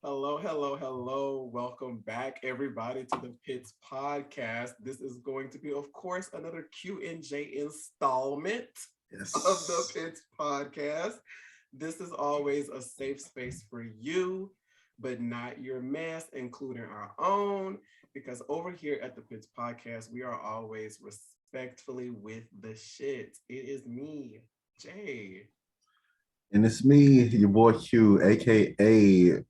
Hello, hello, hello. Welcome back, everybody, to the Pits podcast. This is going to be, of course, another Q&J installment of the Yes. Pits podcast. This is always a safe space for you, but not your mess, including our own, because over here at the Pits podcast, we are always respectfully with the shit. It is me, Jay. And it's me, your boy Q, aka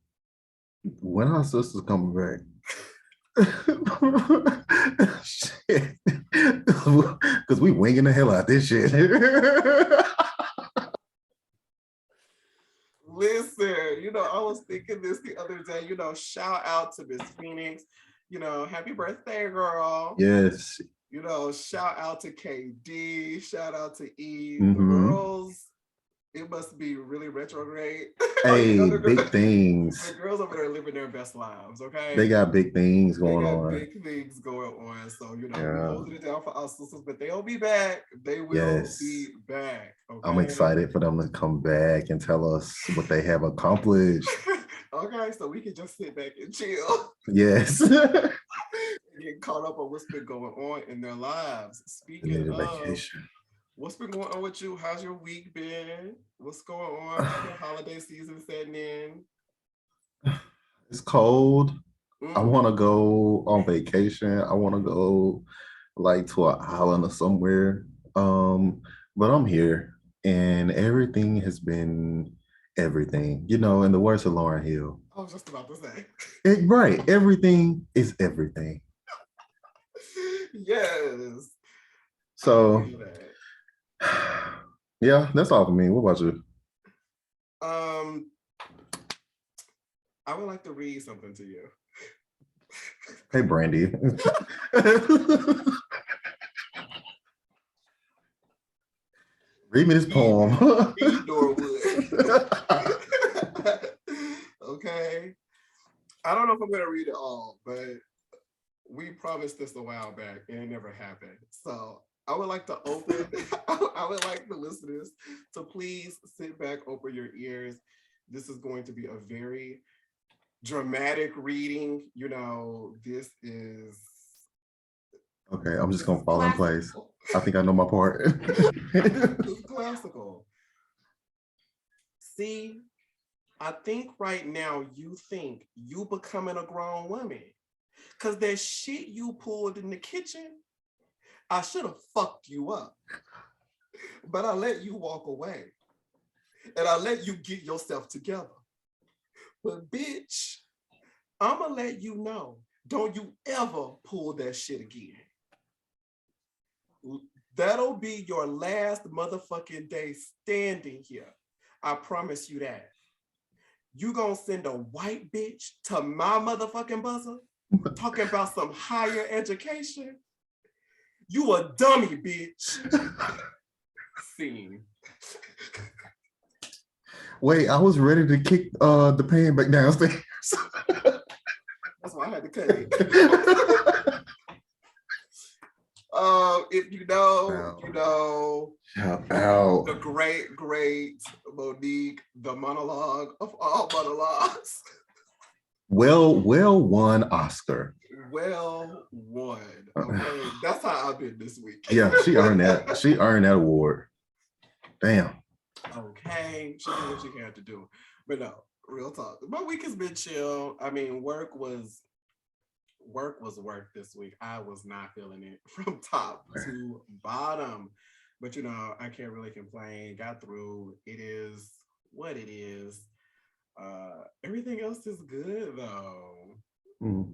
when our sisters coming back. Shit. Because we winging the hell out this shit. Listen, I was thinking this the other day, shout out to Miss Phoenix, happy birthday, girl. Yes. Shout out to KD, shout out to E. The Mm-hmm. girls, it must be really retrograde. Hey, the big things. girls over there living their best lives, They okay? got big things They going got on. big things going on. So, we Yeah. holding it down for our sisters, but they'll be back. They will Yes. be back, I'm okay? excited for them to come back and tell us what they have accomplished. Okay, so we can just sit back and chill. Yes. Get caught up on what's been going on in their lives. They Speaking need a of, vacation. what's been going on with you? How's your week been? What's going on? The holiday season setting in. It's cold. I Mm. want to go on vacation. I want to go like to an island or somewhere. But I'm here and everything has been everything, in the words of Lauren Hill. I was just about to say. Right. Everything is everything. Yes, I So, feel that. yeah, that's all for me. What about you? Um, I would like to read something to you. Hey, Brandy. Read me this poem. Read Norwood. Okay. I don't know if I'm gonna read it all, but we promised this a while back and it never happened. So I would like to open, I would like the listeners to please sit back, open your ears. This is going to be a very dramatic reading. This is Okay, I'm just gonna fall in place. classical. I think I know my part. This is classical. See, I think right now you think you becoming a grown woman. Cause that shit you pulled in the kitchen, I should have fucked you up. But I let you walk away. And I let you get yourself together. But bitch, I'ma let you know. Don't you ever pull that shit again. That'll be your last motherfucking day standing here. I promise you that. You gonna send a white bitch to my motherfucking buzzer talking about some higher education? You a dummy, bitch. Scene. Wait, I was ready to kick the pan back downstairs. That's why I had to cut it. If you know, you know. Shout out. The great, great Monique, the monologue of all monologues. Well won Oscar. Well won. Okay, that's how I've been this week. Yeah, she earned that. She earned that award. Damn. Okay, she did what she had to do. But no, real talk. My week has been chill. I mean, work this week. I was not feeling it from top to bottom. But I can't really complain. Got through. It is what it is. Everything else is good though.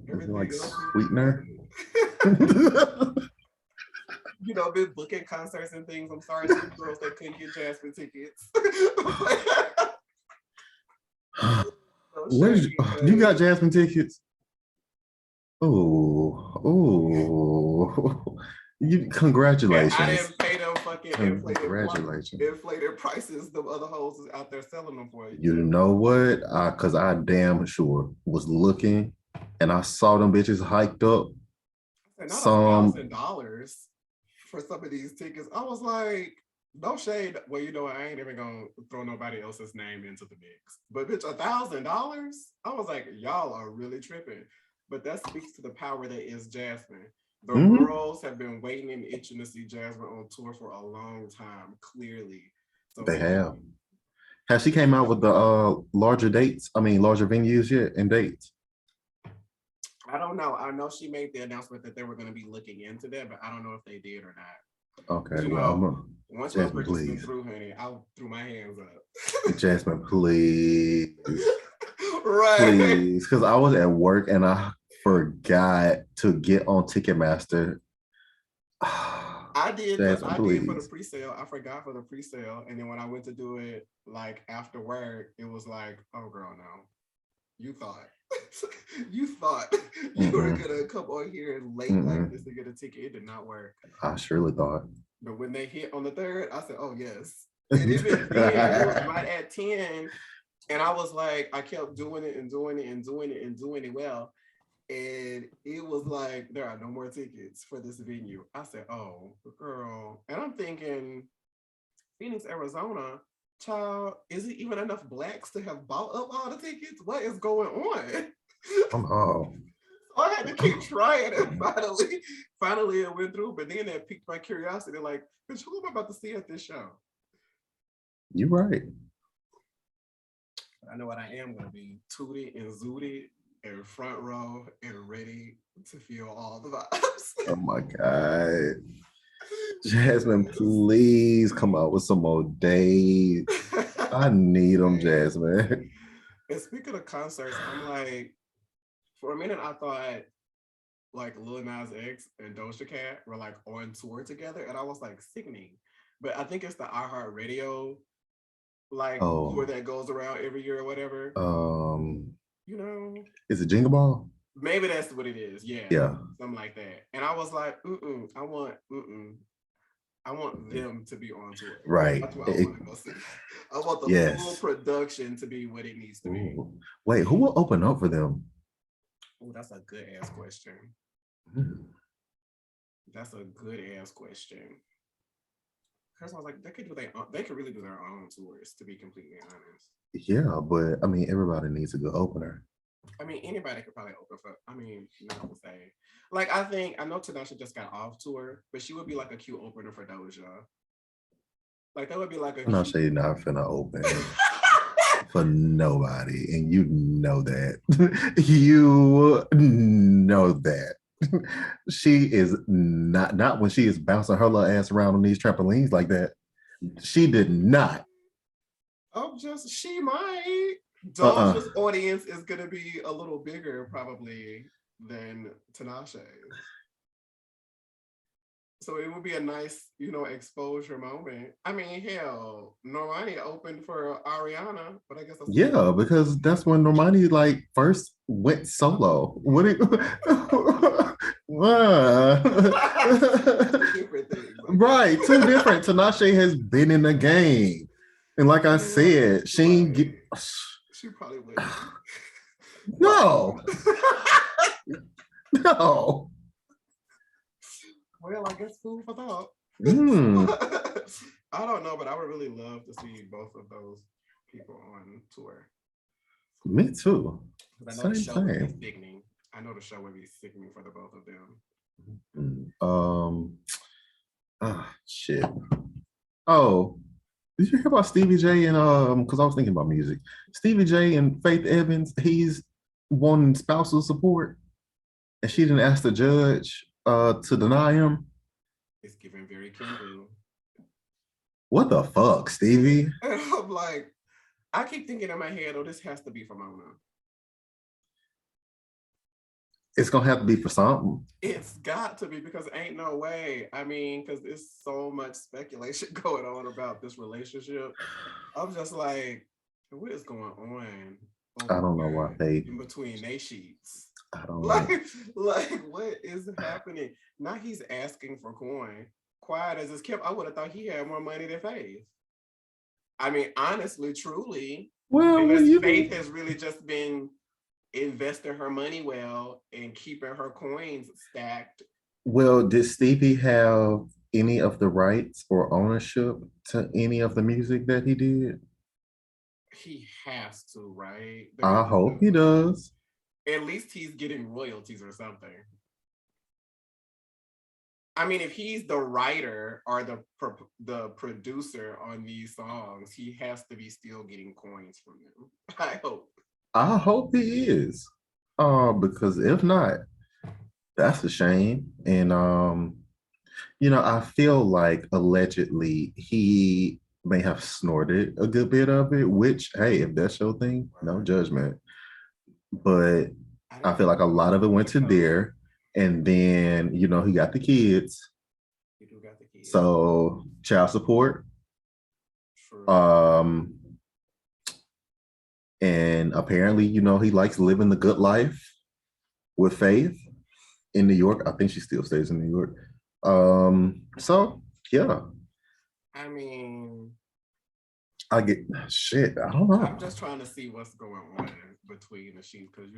Everything Like else sweetener. been booking concerts and things. I'm sorry to the girls that couldn't get Jasmine tickets. Where's you got Jasmine tickets? Oh, you congratulations. I didn't pay them fucking Congratulations. inflated prices. The other hoes is out there selling them for you. You know what? Cause I damn sure was looking and I saw them bitches hiked up. And not $1,000 for some of these tickets. I was like, No shade. Well, you know what? I ain't even gonna throw nobody else's name into the mix. But bitch, $1,000? I was like, y'all are really tripping. But that speaks to the power that is Jasmine. The Mhm. girls have been waiting and itching to see Jasmine on tour for a long time, clearly. So They for you, have. Has she came out with the larger dates? I mean, larger venues yet and dates? I don't know. I know she made the announcement that they were going to be looking into that, but I don't know if they did or not. Okay, Because well, I'm once my Jasmine, purchase went please. through, honey, I threw my hands up. Jasmine, please. Right. Please. Because I was at work and I forgot to get on Ticketmaster. Jasmine, I did for the please. pre-sale. I forgot for the pre-sale. And then when I went to do it like after work, it was like, oh girl, no. You thought you thought you were Mm-mm, gonna come on here late like mm-mm. this to get a ticket. It did not work. I surely thought. But when they hit on the third, I said, oh yes. And even then, it was right at 10. And I was like, I kept doing it and doing it and doing it and doing it well. And it was like, there are no more tickets for this venue. I said, oh, girl. And I'm thinking, Phoenix, Arizona, child, is it even enough blacks to have bought up all the tickets? What is going on? I'm all. So I had to keep trying, and finally it went through. But then that piqued my curiosity, like, bitch, who am I about to see at this show? You're right. I know what I am gonna be tooted and zooted and front row and ready to feel all the vibes. Oh my God. Jasmine, please come out with some more dates. I need them, Jasmine. And speaking of concerts, I'm like, for a minute I thought like Lil Nas X and Doja Cat were like on tour together, and I was like sickening. But I think it's the iHeartRadio like tour Oh, that goes around every year or whatever. um, You know, is it Jingle Ball? maybe that's what it is. Yeah, Yeah. something like that. And I was like, I want them to be on tour. Right. That's what I want to go see. I want the full Yes. production to be what it needs to be. Ooh. Wait, who will open up for them? Oh, that's a good ass question. Hmm. That's a good ass question. Because I was like, they could really do their own tours, to be completely honest. Yeah, but I mean, everybody needs a good opener. I mean, anybody could probably open for. I mean, not to say, like I know Tanasha just got off tour, but she would be like a cute opener for Doja. Like that would be like a I'm not cute. saying you're not finna open for nobody, and you know that. You know that. She is not when she is bouncing her little ass around on these trampolines like that. She did not. I'm just she might. Uh-uh. Doja's audience is gonna be a little bigger probably than Tinashe's. So it would be a nice, exposure moment. I mean, hell, Normani opened for Ariana, but I guess that's a Yeah, because that's when Normani like first went solo. What do you two different things, I Right, guess. two different. Tinashe has been in the game. And like I said, she ain't get Right. She probably wouldn't. no, no. Well, I guess food for thought. Mm, I don't know, but I would really love to see both of those people on tour. me too. Because I know the Same, show would be same. sickening. I know the show would be sickening for the both of them. Mm, shit. Oh, did you hear about Stevie J and because I was thinking about music. Stevie J and Faith Evans, he's wanting spousal support, and she didn't ask the judge to deny him. It's giving very Kindle. What the fuck, Stevie? And I'm like, I keep thinking in my head, oh, this has to be for Mona. It's gonna have to be for something. It's got to be because ain't no way. I mean, because there's so much speculation going on about this relationship. I'm just like, what is going on I over don't know why there Faith. in between they sheets? I don't know. Like what is happening? Now he's asking for coin. Quiet as it's kept, I would have thought he had more money than Faith. I mean, honestly, truly, Well, unless when you Faith has really just been investing her money well and keeping her coins stacked. well, did Stevie have? any of the rights or ownership to any of the music that he did? He has to, right? I hope he does. At least he's getting royalties or something. I mean, if he's the writer or the producer on these songs, he has to be still getting coins from them. I hope. I hope he is. Because if not, that's a shame. And I feel like allegedly he may have snorted a good bit of it, which hey, if that's your thing, no judgment. But I feel like a lot of it went to there. And then, he got the kids. He do got the kids. So child support. True. And apparently, he likes living the good life with Faith in New York. I think she still stays in New York. So yeah. I mean, I get shit. I don't know. I'm just trying to see what's going on between the sheets because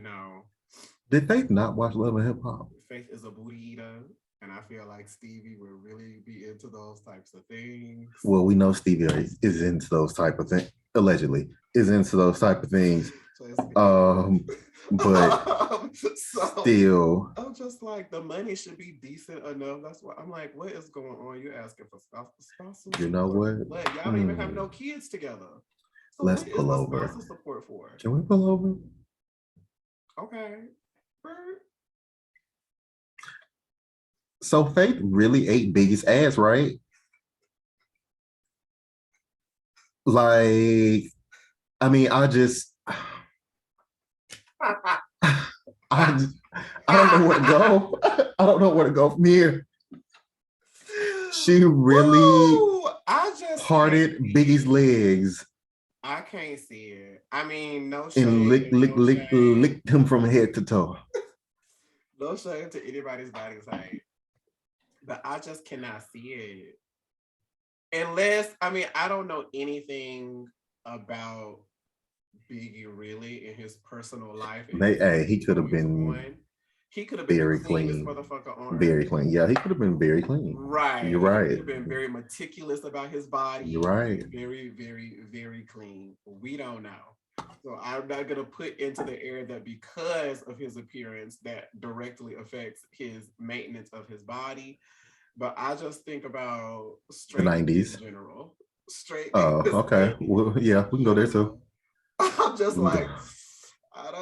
did Faith not watch Love and Hip Hop? Faith is a booty eater, and I feel like Steebie would really be into those types of things. Well, we know Steebie is into those type of things. Allegedly, is into those type of things. But still, I'm just like, the money should be decent enough. That's why I'm like, what is going on? You're asking for spousal you know support? What? Y'all don't even have no kids together. So let's what pull is over. The spousal support for? Can we pull over? Okay. So Faith really ate Biggie's ass, right? Like, I mean, I don't know where to go. I don't know where to go from here. She really parted Biggie's legs. I can't see it. I mean, no shade. And licked him from head to toe. No shade to anybody's body type. But I just cannot see it. Unless, I mean, I don't know anything about Biggie really in his personal life. He could have been. He could have been very clean. Motherfucker on very clean. Yeah, he could have been very clean. Right. You're right. He could have been very meticulous about his body. You're right. Very, very, very clean. We don't know. So I'm not gonna put into the air that because of his appearance that directly affects his maintenance of his body. But I just think about straight the 90s in general. Straight. Oh, okay. Well, yeah, we can go there too. I'm just like, I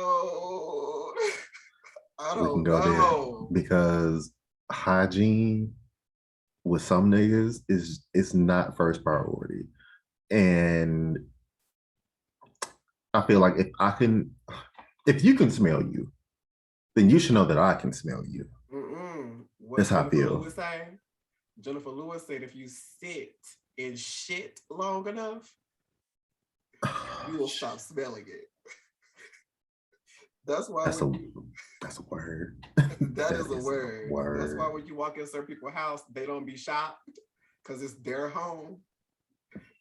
don't know. There because hygiene with some niggas is not first priority. And I feel like if you can smell you, then you should know that I can smell you. That's how I feel. Jennifer Lewis said if you sit in shit long enough, you will stop smelling it. That's why that's a word. That is a word. That's why when you walk in certain people's house, they don't be shocked because it's their home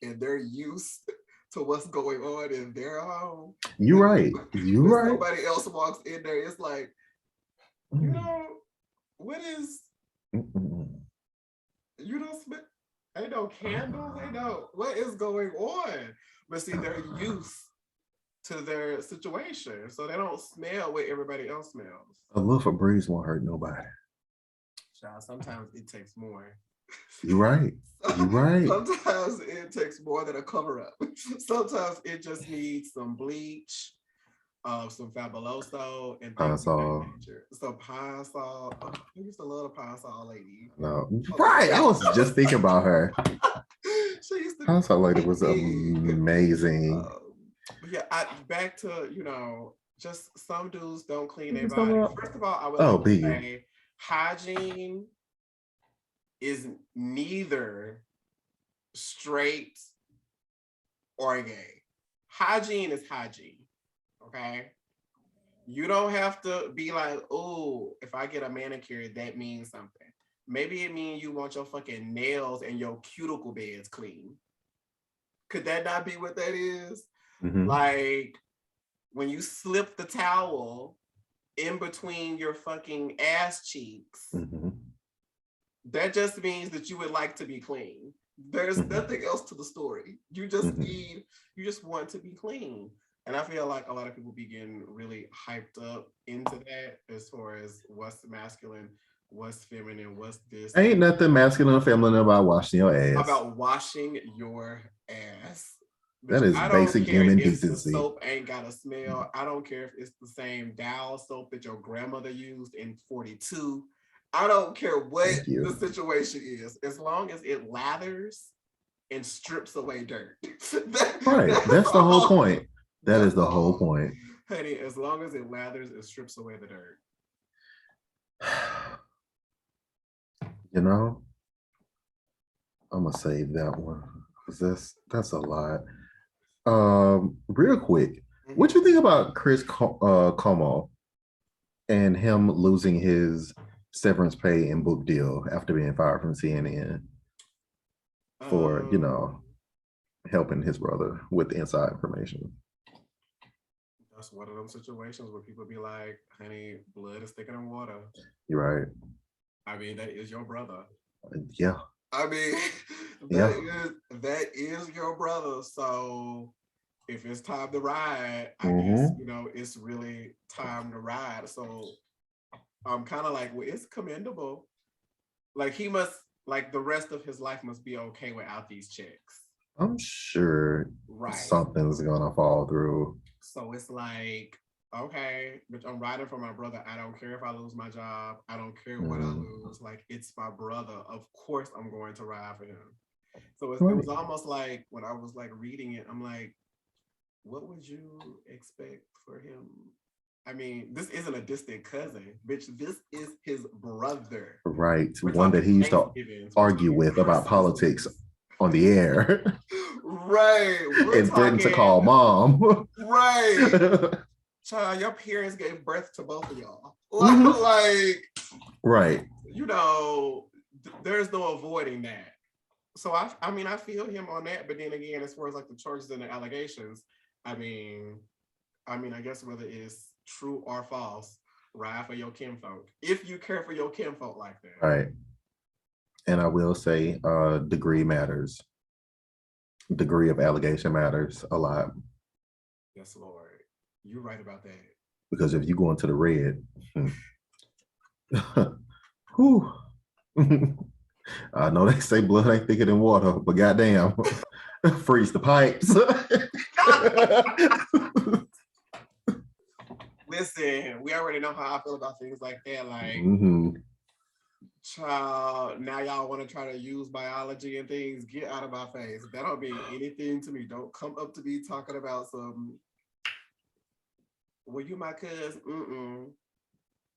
and they're used to what's going on in their home. You're right. You're right. Somebody else walks in there, it's like, what is? You don't smell. Ain't no candles. Ain't no. What is going on? But see, they're used to their situation, so they don't smell what everybody else smells. A little Febreze won't hurt nobody. Child, sometimes it takes more. You're right. You're right. Sometimes it takes more than a cover up. Sometimes it just needs some bleach, some Fabuloso, and Pine-Sol. Some Pine-Sol. Oh, I used to love the Pine-Sol lady. No, right. I was just thinking about her. She used to. Pine-Sol lady was amazing. Yeah, back to just some dudes don't clean their body. First of all, I would say hygiene is neither straight or gay. Hygiene is hygiene. Okay. You don't have to be like, oh, if I get a manicure, that means something. Maybe it means you want your fucking nails and your cuticle beds clean. Could that not be what that is? Mm-hmm. Like when you slip the towel in between your fucking ass cheeks, That just means that you would like to be clean. There's nothing else to the story. You just need, you just want to be clean. And I feel like a lot of people be getting really hyped up into that as far as what's masculine, what's feminine, what's this, Ain't that, nothing masculine or feminine about washing your ass. about washing your ass. That Bitch, is I don't basic care human if the decency. soap ain't got a smell. I don't care if it's the same Dial soap that your grandmother used in 42. I don't care what Thank the you. situation is, as long as it lathers and strips away dirt. Right. That's That's the whole all. point. That That's is the whole all. point. Honey, as long as it lathers and strips away the dirt. You know, I'm gonna save that one because that's a lot. Real quick, what you think about Chris Como and him losing his severance pay and book deal after being fired from CNN for Um, helping his brother with inside information? that's one of them situations where people be like, honey, blood is thicker than water. You're right. I mean, that is your brother. Yeah. I mean, Yeah. that is your brother. So if it's time to ride, I guess Mm-hmm. it's really time to ride. So I'm kind of like, well, it's commendable. Like he must, like the rest of his life must be okay without these checks, I'm sure right? something's gonna fall through. So it's like, okay, but I'm riding for my brother. I don't care if I lose my job. I don't care what I Mm. lose. Like it's my brother. Of course, I'm going to ride for him. So it Right. was almost like when I was like reading it, I'm like, what would you expect for him? I mean, this isn't a distant cousin, bitch. This is his brother. Right. We're One that talking he used to Thanksgivings. We're argue talking with about politics Christmases. on the air Right. We're and threatened to talking, call mom. right. Child, your parents gave birth to both of y'all. Mm-hmm. Like, Right. there's no avoiding that. So I mean, I feel him on that, but then again, as far as like the charges and the allegations, I mean, I guess whether it's true or false, ride for your kinfolk. If you care for your kinfolk like that. Right. And I will say, degree matters. Degree of allegation matters a lot. Yes, Lord. You're right about that. Because if you go into the red, whew, I know they say blood ain't thicker than water, but goddamn, freeze the pipes. Listen, we already know how I feel about things like that. Like, mm-hmm. child, now y'all want to try to use biology and things. Get out of my face. That don't mean anything to me. Don't come up to me talking about some. Well, you my cousin.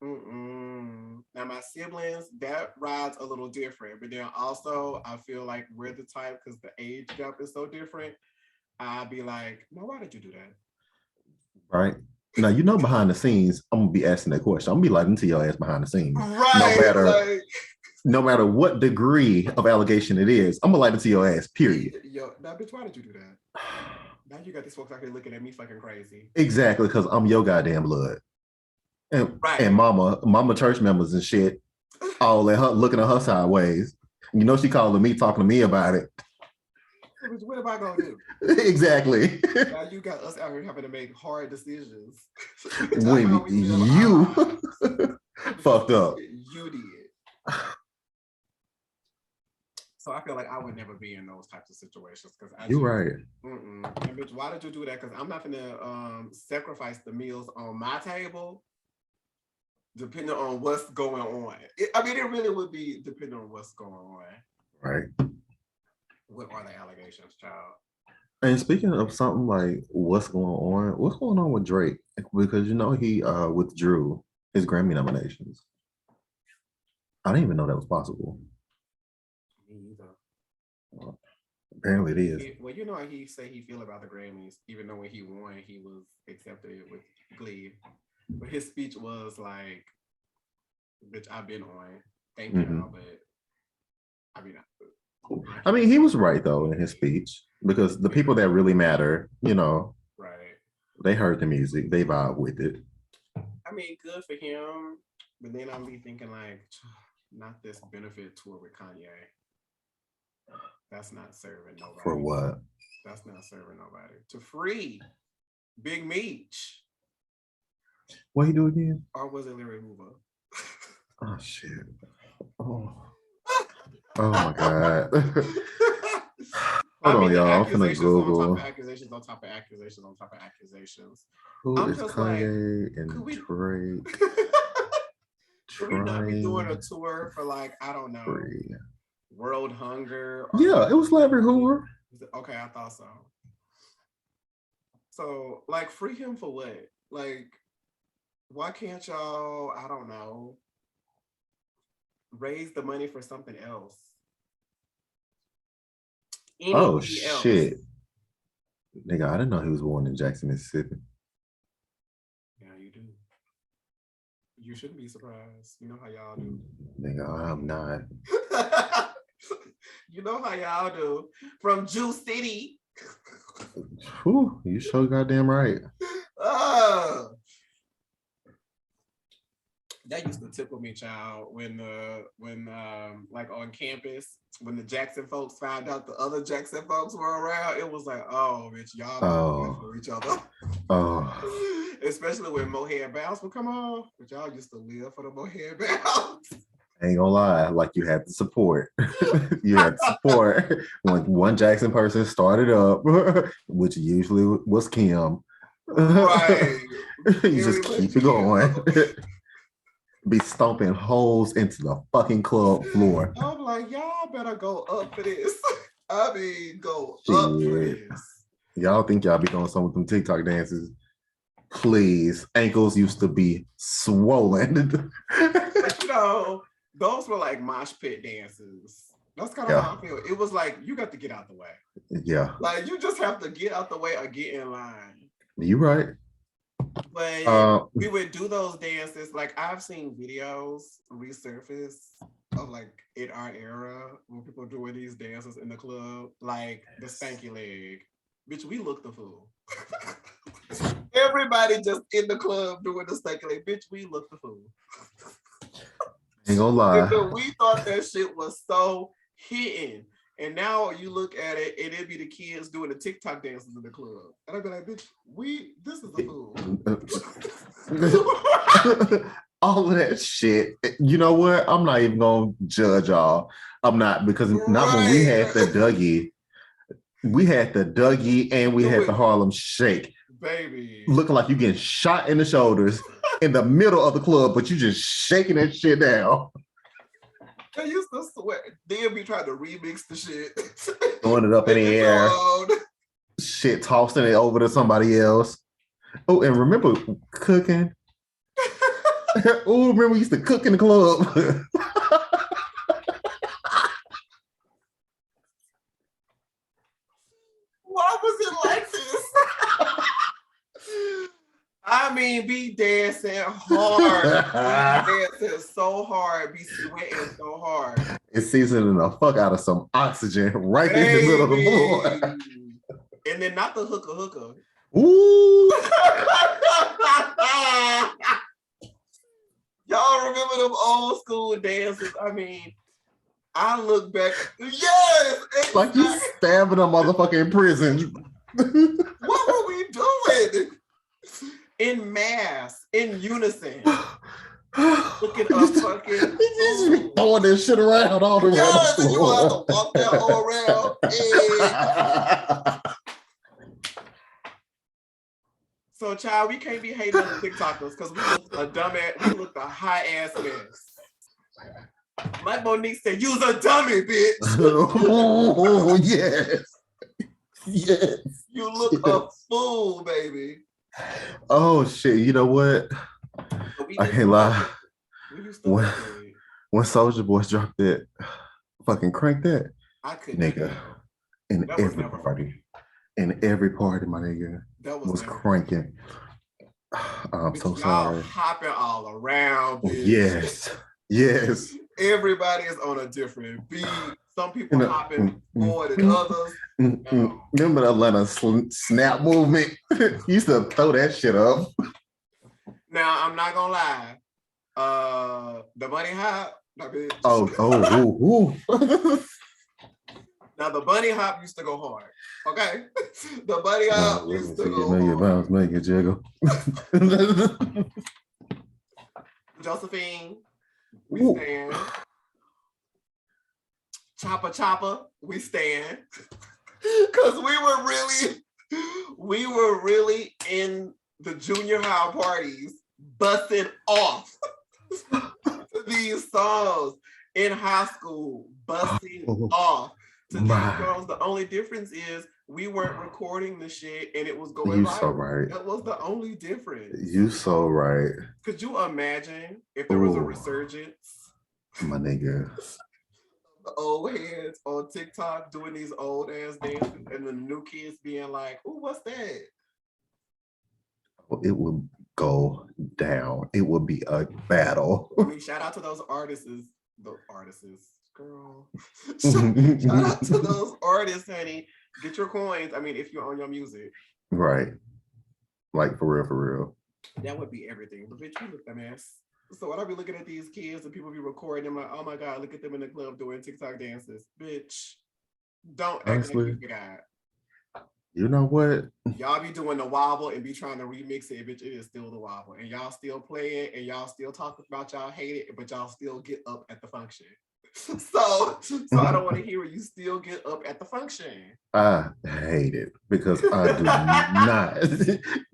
Now my siblings, that rides a little different, but then also I feel like we're the type because the age gap is so different. I'd be like, no, why did you do that? Right. Now, behind the scenes, I'm gonna be asking that question. I'm gonna be lying to your ass behind the scenes. No Right, matter like no matter what degree of allegation it is, I'm gonna lie to your ass, period. yo, now bitch, why did you do that? Now you got these folks out here looking at me fucking crazy. Exactly, because I'm your goddamn blood. And Right. mama church members and shit, all at her looking at her sideways. She calling me, talking to me about it. What am I gonna do? Exactly. Now you got us out here having to make hard decisions When how we live our you lives because fucked up. you did. So I feel like I would never be in those types of situations because I You're just, right. and bitch, why did you do that? Because I'm not gonna sacrifice the meals on my table depending on what's going on. It really would be depending on what's going on. Right. What are the allegations, child? And speaking of something like what's going on with Drake? Because he withdrew his Grammy nominations. I didn't even know that was possible. Me either. Apparently it is. Well, you know how he say he feel about the Grammys, even though when he won, he was accepted with glee. But his speech was like, "Bitch, I've been on. Thank y'all, but I mean, he was right though in his speech because the people that really matter, right? they heard the music, they vibe with it. I mean, good for him. But then I'm be thinking like, Not this benefit tour with Kanye. That's not serving nobody. For what? That's not serving nobody. To free Big Meech. What he do again? Or was it Larry Hoover? Oh shit. Oh my god. Hold on, y'all. I'm finna Google. On top of accusations on top of accusations on top of accusations. Who is Kanye and Drake? Could we not be doing a tour for like, I don't know, World Hunger? Yeah, it was Larry Hoover. Okay, I thought so. So, like, free him for what? Like, why can't y'all, I don't know, raise the money for something else? Oh shit. Nigga, I didn't know he was born in Jackson, Mississippi. Yeah, you do. You shouldn't be surprised. You know how y'all do. Nigga, I'm not. You know how y'all do. From Juice City. Whew, you so goddamn right. That used to tickle me, child, when like on campus, when the Jackson folks found out the other Jackson folks were around, it was like, oh, bitch, y'all for each other. Oh. Especially when Mohead Bounce would come on, but y'all used to live for the Mohead Bounce. Ain't gonna lie, like you had to support. You had to support when one Jackson person started up, which usually was Kim. Right. You just keep it going. Be stomping holes into the fucking club floor. I'm like, y'all better go up for this. I mean, go up for this. Y'all think y'all be doing some with them TikTok dances? Please. Ankles used to be swollen. But you know, those were like mosh pit dances. That's kind of how I feel. It was like, you got to get out the way. Yeah. Like, you just have to get out the way or get in line. You right. But we would do those dances. Like, I've seen videos resurface of like in our era when people doing these dances in the club, like the stanky leg. Bitch, we look the fool. Everybody just in the club doing the stanky leg. Bitch, we look the fool. Ain't gonna lie. We thought that shit was so hitting. And now you look at it, and it'd be the kids doing the TikTok dances in the club. And I'd be like, bitch, this is a fool. All of that shit. You know what? I'm not even gonna judge y'all. I'm not, because not when we had the Dougie. We had the Dougie and we had the Harlem Shake. Baby. Looking like you getting shot in the shoulders in the middle of the club, but you just shaking that shit down. They used to swear. They'd be trying to remix the shit. Throwing it up in the air. Shit, tossing it over to somebody else. Oh, and remember cooking? Oh, remember we used to cook in the club. Why was it like this? I mean, be dancing hard. Be dancing so hard. Be sweating so hard. It's seasoning the fuck out of some oxygen right in the middle of the floor. And then not the hooker. Ooh. Y'all remember them old school dances? I mean, I look back. Yes! Exactly. Like you stabbing a motherfucker in prison. What were we doing? In mass, in unison. Looking up fucking. You just be throwing this shit around all the way. Yes, and you have to walk that all around. So, child, we can't be hating on the TikTokers because we look a dumbass, we look a high ass mess. Like Monique said, you's a dummy, bitch. Oh, yes. Yes. You look a fool, baby. Oh, shit. You know what? I can't lie. When Soulja Boy dropped that, fucking crank that. I couldn't. Nigga. In every party. In every party, my nigga. That was cranking. I'm so sorry. Hopping all around. Bitch. Yes. Everybody is on a different beat. Some people hopping more than others. Remember the Atlanta snap movement? Used to throw that shit up. Now, I'm not gonna lie. The Money Hop, That bitch. Oh. Now the bunny hop used to go hard. Okay, the bunny hop Let me used to see it. go Make it hard. bounce, make it jiggle. Josephine, we Ooh. stand. Chopper Chopper, we stand. Cause we were really in the junior high parties busting off to these songs in high school, busting off to these songs. The only difference is we weren't recording the shit and it was going You viral. so right. That was the only difference. You so right. Could you imagine if there was a resurgence? My nigga. The old heads on TikTok doing these old ass dances and the new kids being like, "Ooh, what's that?" It would go down. It would be a battle. I mean, shout out to those artists, girl. shout out to those artists, honey. Get your coins. I mean, if you own your music. Right. Like for real. That would be everything. But bitch, you look a mess. So when I be looking at these kids and people be recording them, like, oh my God, look at them in the club doing TikTok dances. Bitch, don't act like you forgot. You know what? Y'all be doing the wobble and be trying to remix it, bitch. It is still the wobble. And y'all still play it and y'all still talk about y'all hate it, but y'all still get up at the function. So I don't want to hear it. You still get up at the function. I hate it because I do not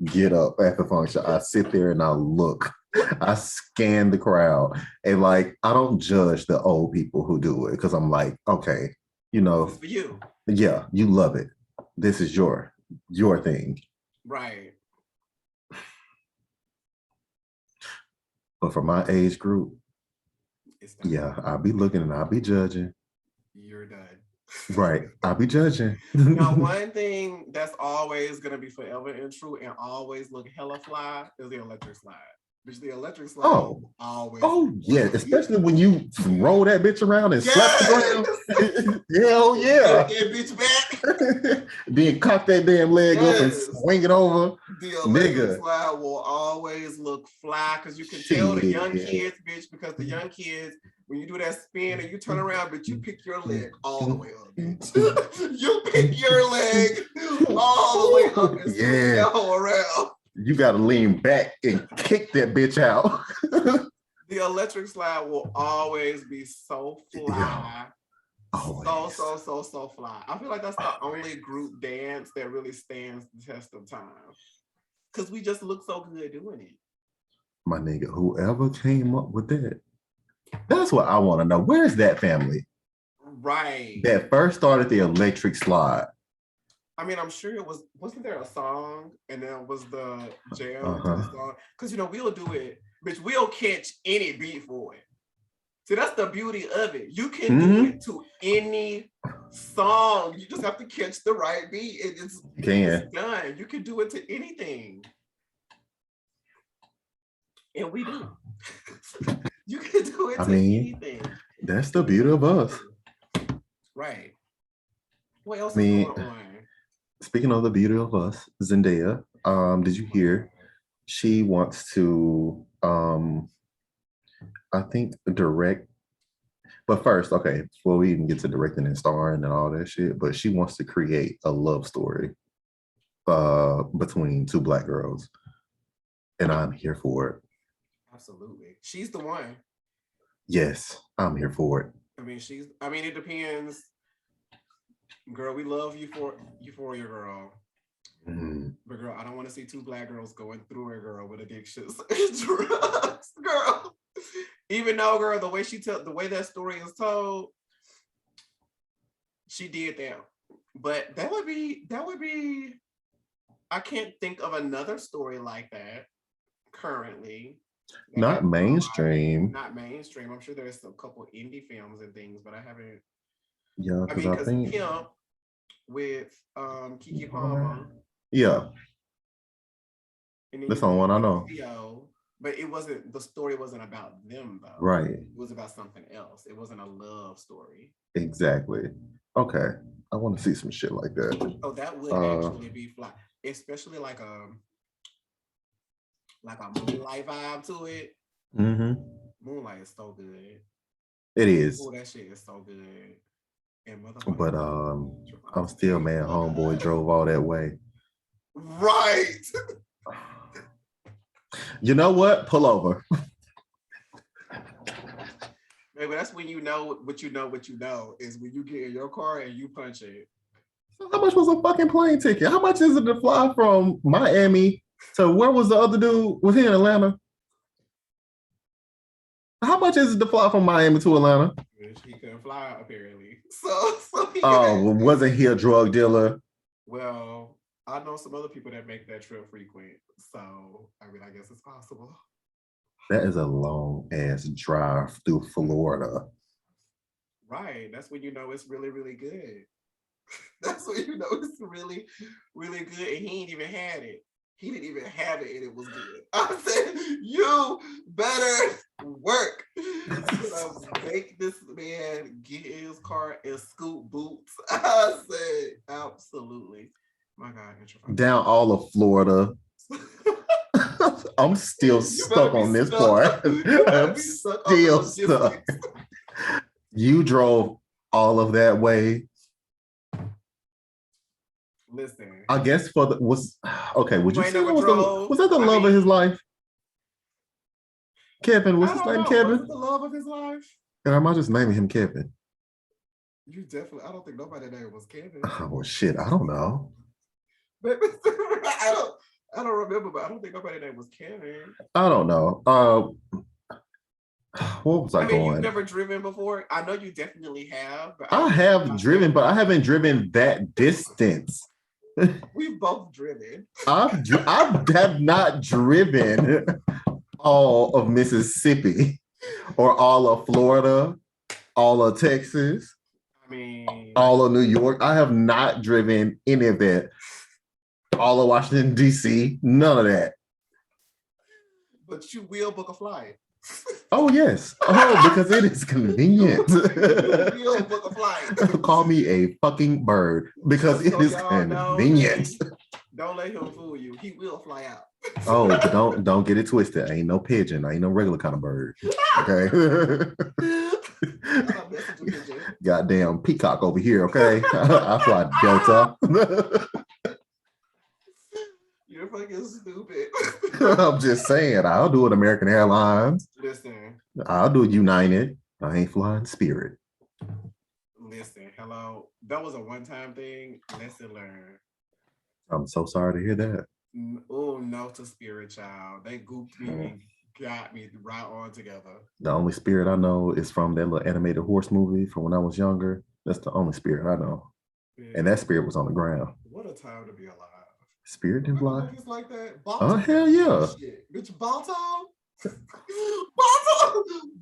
get up at the function. I sit there and I look. I scan the crowd. And like, I don't judge the old people who do it because I'm like, okay, you know. This is for you. Yeah, you love it. This is your thing. Right. But for my age group, yeah, I'll be looking and I'll be judging. You're done. Right. I'll be judging. Now, one thing that's always going to be forever and true and always look hella fly is the electric slide. Bitch, the electric slide always. Oh, yeah. Especially when you roll that bitch around and slap the ground. Hell yeah. Get bitch back. Then cock that damn leg up and swing it over. The electric slide will always look fly because you can tell the young kids, bitch, because the young kids, when you do that spin and you turn around, but you pick your leg all the way up, bitch. You pick your leg all the way up and swing that whole around. You got to lean back and kick that bitch out. The electric slide will always be so fly. Always. So fly. I feel like that's the only group dance that really stands the test of time. Because we just look so good doing it. My nigga, whoever came up with that, that's what I want to know. Where's that family? Right. That first started the electric slide. I mean, I'm sure wasn't there a song and then was the jam to the song? Because, you know, we'll do it, bitch, we'll catch any beat for it. See, that's the beauty of it. You can do it to any song. You just have to catch the right beat. It's done. You can do it to anything. And we do. You can do it to anything. That's the beauty of us. Right. What else is going on? Speaking of the beauty of us, Zendaya, did you hear? She wants to, I think, direct. But first, okay, before we even get to directing and starring and all that shit, but she wants to create a love story between two Black girls. And I'm here for it. Absolutely. She's the one. Yes, I'm here for it. I mean, it depends. Girl, we love Euphoria, girl. But girl, I don't want to see two Black girls going through it, girl, with addictions and drugs, girl. Even though, girl, the way that story is told, she did that. But that would be. I can't think of another story like that currently. Not mainstream. Not mainstream. I'm sure there's a couple indie films and things, but I haven't. Yeah, because I think Pimp with Keke Palmer. Yeah. That's the one I know. But the story wasn't about them though. Right. It was about something else. It wasn't a love story. Exactly. Okay. I want to see some shit like that. Oh, that would actually be fly. Especially like a Moonlight vibe to it. Mm-hmm. Moonlight is so good. It is. Oh, that shit is so good. And But motherfucking I'm still mad homeboy drove all that way. right. You know what? Pull over. Maybe that's when you know what you know what you know is when you get in your car and you punch it. How much was a fucking plane ticket? How much is it to fly from Miami to where was the other dude? Was he in Atlanta? How much is it to fly from Miami to Atlanta? He couldn't fly apparently. So Oh, well, wasn't he a drug dealer? well, I know some other people that make that trip frequent. So I mean, I guess it's possible. That is a long ass drive through Florida. Right. That's when you know it's really, really good. That's when you know it's really, really good. And he ain't even had it. He didn't even have it and it was good. I said, you better work. Make this man get in his car and scoot boots. I said, absolutely. My God, down all of Florida. I'm still stuck on this part. I'm still stuck. You drove all of that way. Listen, I guess for the was okay. Would you say was that the love of his life? Kevin, what's his name? Kevin. Was it the love of his life? And am I just naming him Kevin? You definitely. I don't think nobody name was Kevin. Oh shit! I don't know. I don't remember, but I don't think nobody name was Kevin. I don't know. What was I going? You've never driven before. I know you definitely have. But I have driven, but I haven't driven that distance. We've both driven. I have not driven all of Mississippi or all of Florida, all of Texas. I mean, all of New York. I have not driven any of that. All of Washington, D.C., none of that. But you will book a flight. Oh, yes. Oh, because it is convenient. You will book a flight. Call me a fucking bird because it is convenient. Don't let him fool you. He will fly out. Oh, but don't get it twisted. I ain't no pigeon. I ain't no regular kind of bird. Okay. Goddamn peacock over here. Okay. I fly Delta. You're fucking stupid. I'm just saying. I'll do it American Airlines. Listen. I'll do United. I ain't flying Spirit. Listen, hello. That was a one-time thing. Lesson learned. I'm so sorry to hear that. Oh, no to Spirit, child. They gooped me and got me right on together. The only Spirit I know is from that little animated horse movie from when I was younger. That's the only Spirit I know. Yeah. And that Spirit was on the ground. What a time to be alive. Spirit didn't fly. Movies like that. Balto, oh, hell yeah. Shit. Bitch, Balto?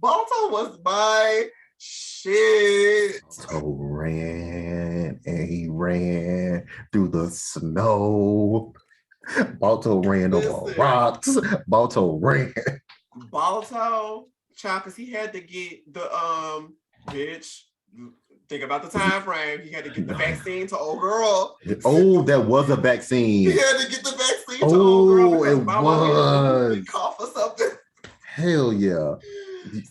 Balto was my shit. Balto ran and he ran through the snow. Balto ran over rocks. Balto ran. Balto, child, because he had to get the bitch. Think about the time frame. He had to get the vaccine to old girl. Oh, that was a vaccine. He had to get the vaccine to old girl because my mom had a cough or something. Hell yeah.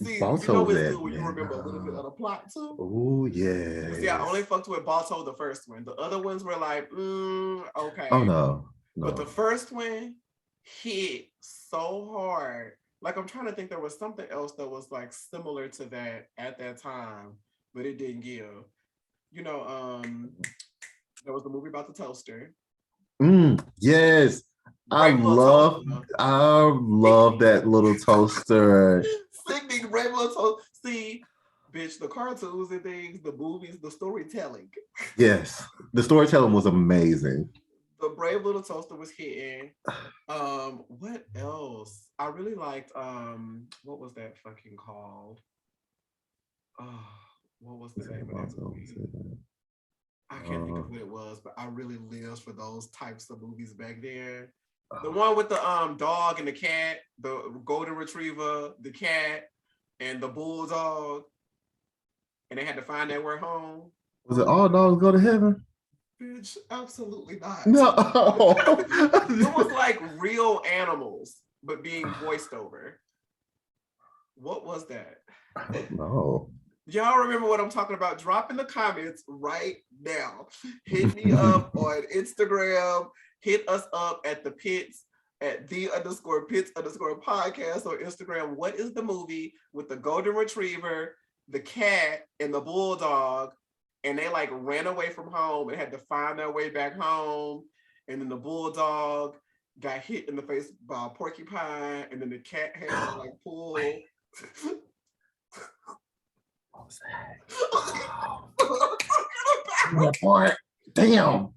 See, Balto, you know it's good when you remember a little bit of the plot too. Oh yeah. See, I only fucked with Balto the first one. The other ones were like, okay. Oh no. But the first one hit so hard. Like I'm trying to think, there was something else that was like similar to that at that time, but it didn't give. You know, there was the movie about the toaster. Yes. I love that little toaster. Sickening Rainbow Toaster. See, bitch, the cartoons and things, the movies, the storytelling. Yes, the storytelling was amazing. The Brave Little Toaster was hitting. What else? I really liked what was that fucking called? What was the name of that movie? I can't think of what it was, but I really lived for those types of movies back then. The one with the dog and the cat, the golden retriever, the cat, and the bulldog, and they had to find their way home. Was it All Dogs Go to Heaven? Bitch, absolutely not. No. It was like real animals, but being voiced over. What was that? No. Y'all remember what I'm talking about? Drop in the comments right now. Hit me up on Instagram. Hit us up at the pits at the_pits_podcast on Instagram. What is the movie with the golden retriever, the cat, and the bulldog? And they like ran away from home and had to find their way back home. And then the bulldog got hit in the face by a porcupine, and then the cat had to like pull. What was that? Damn.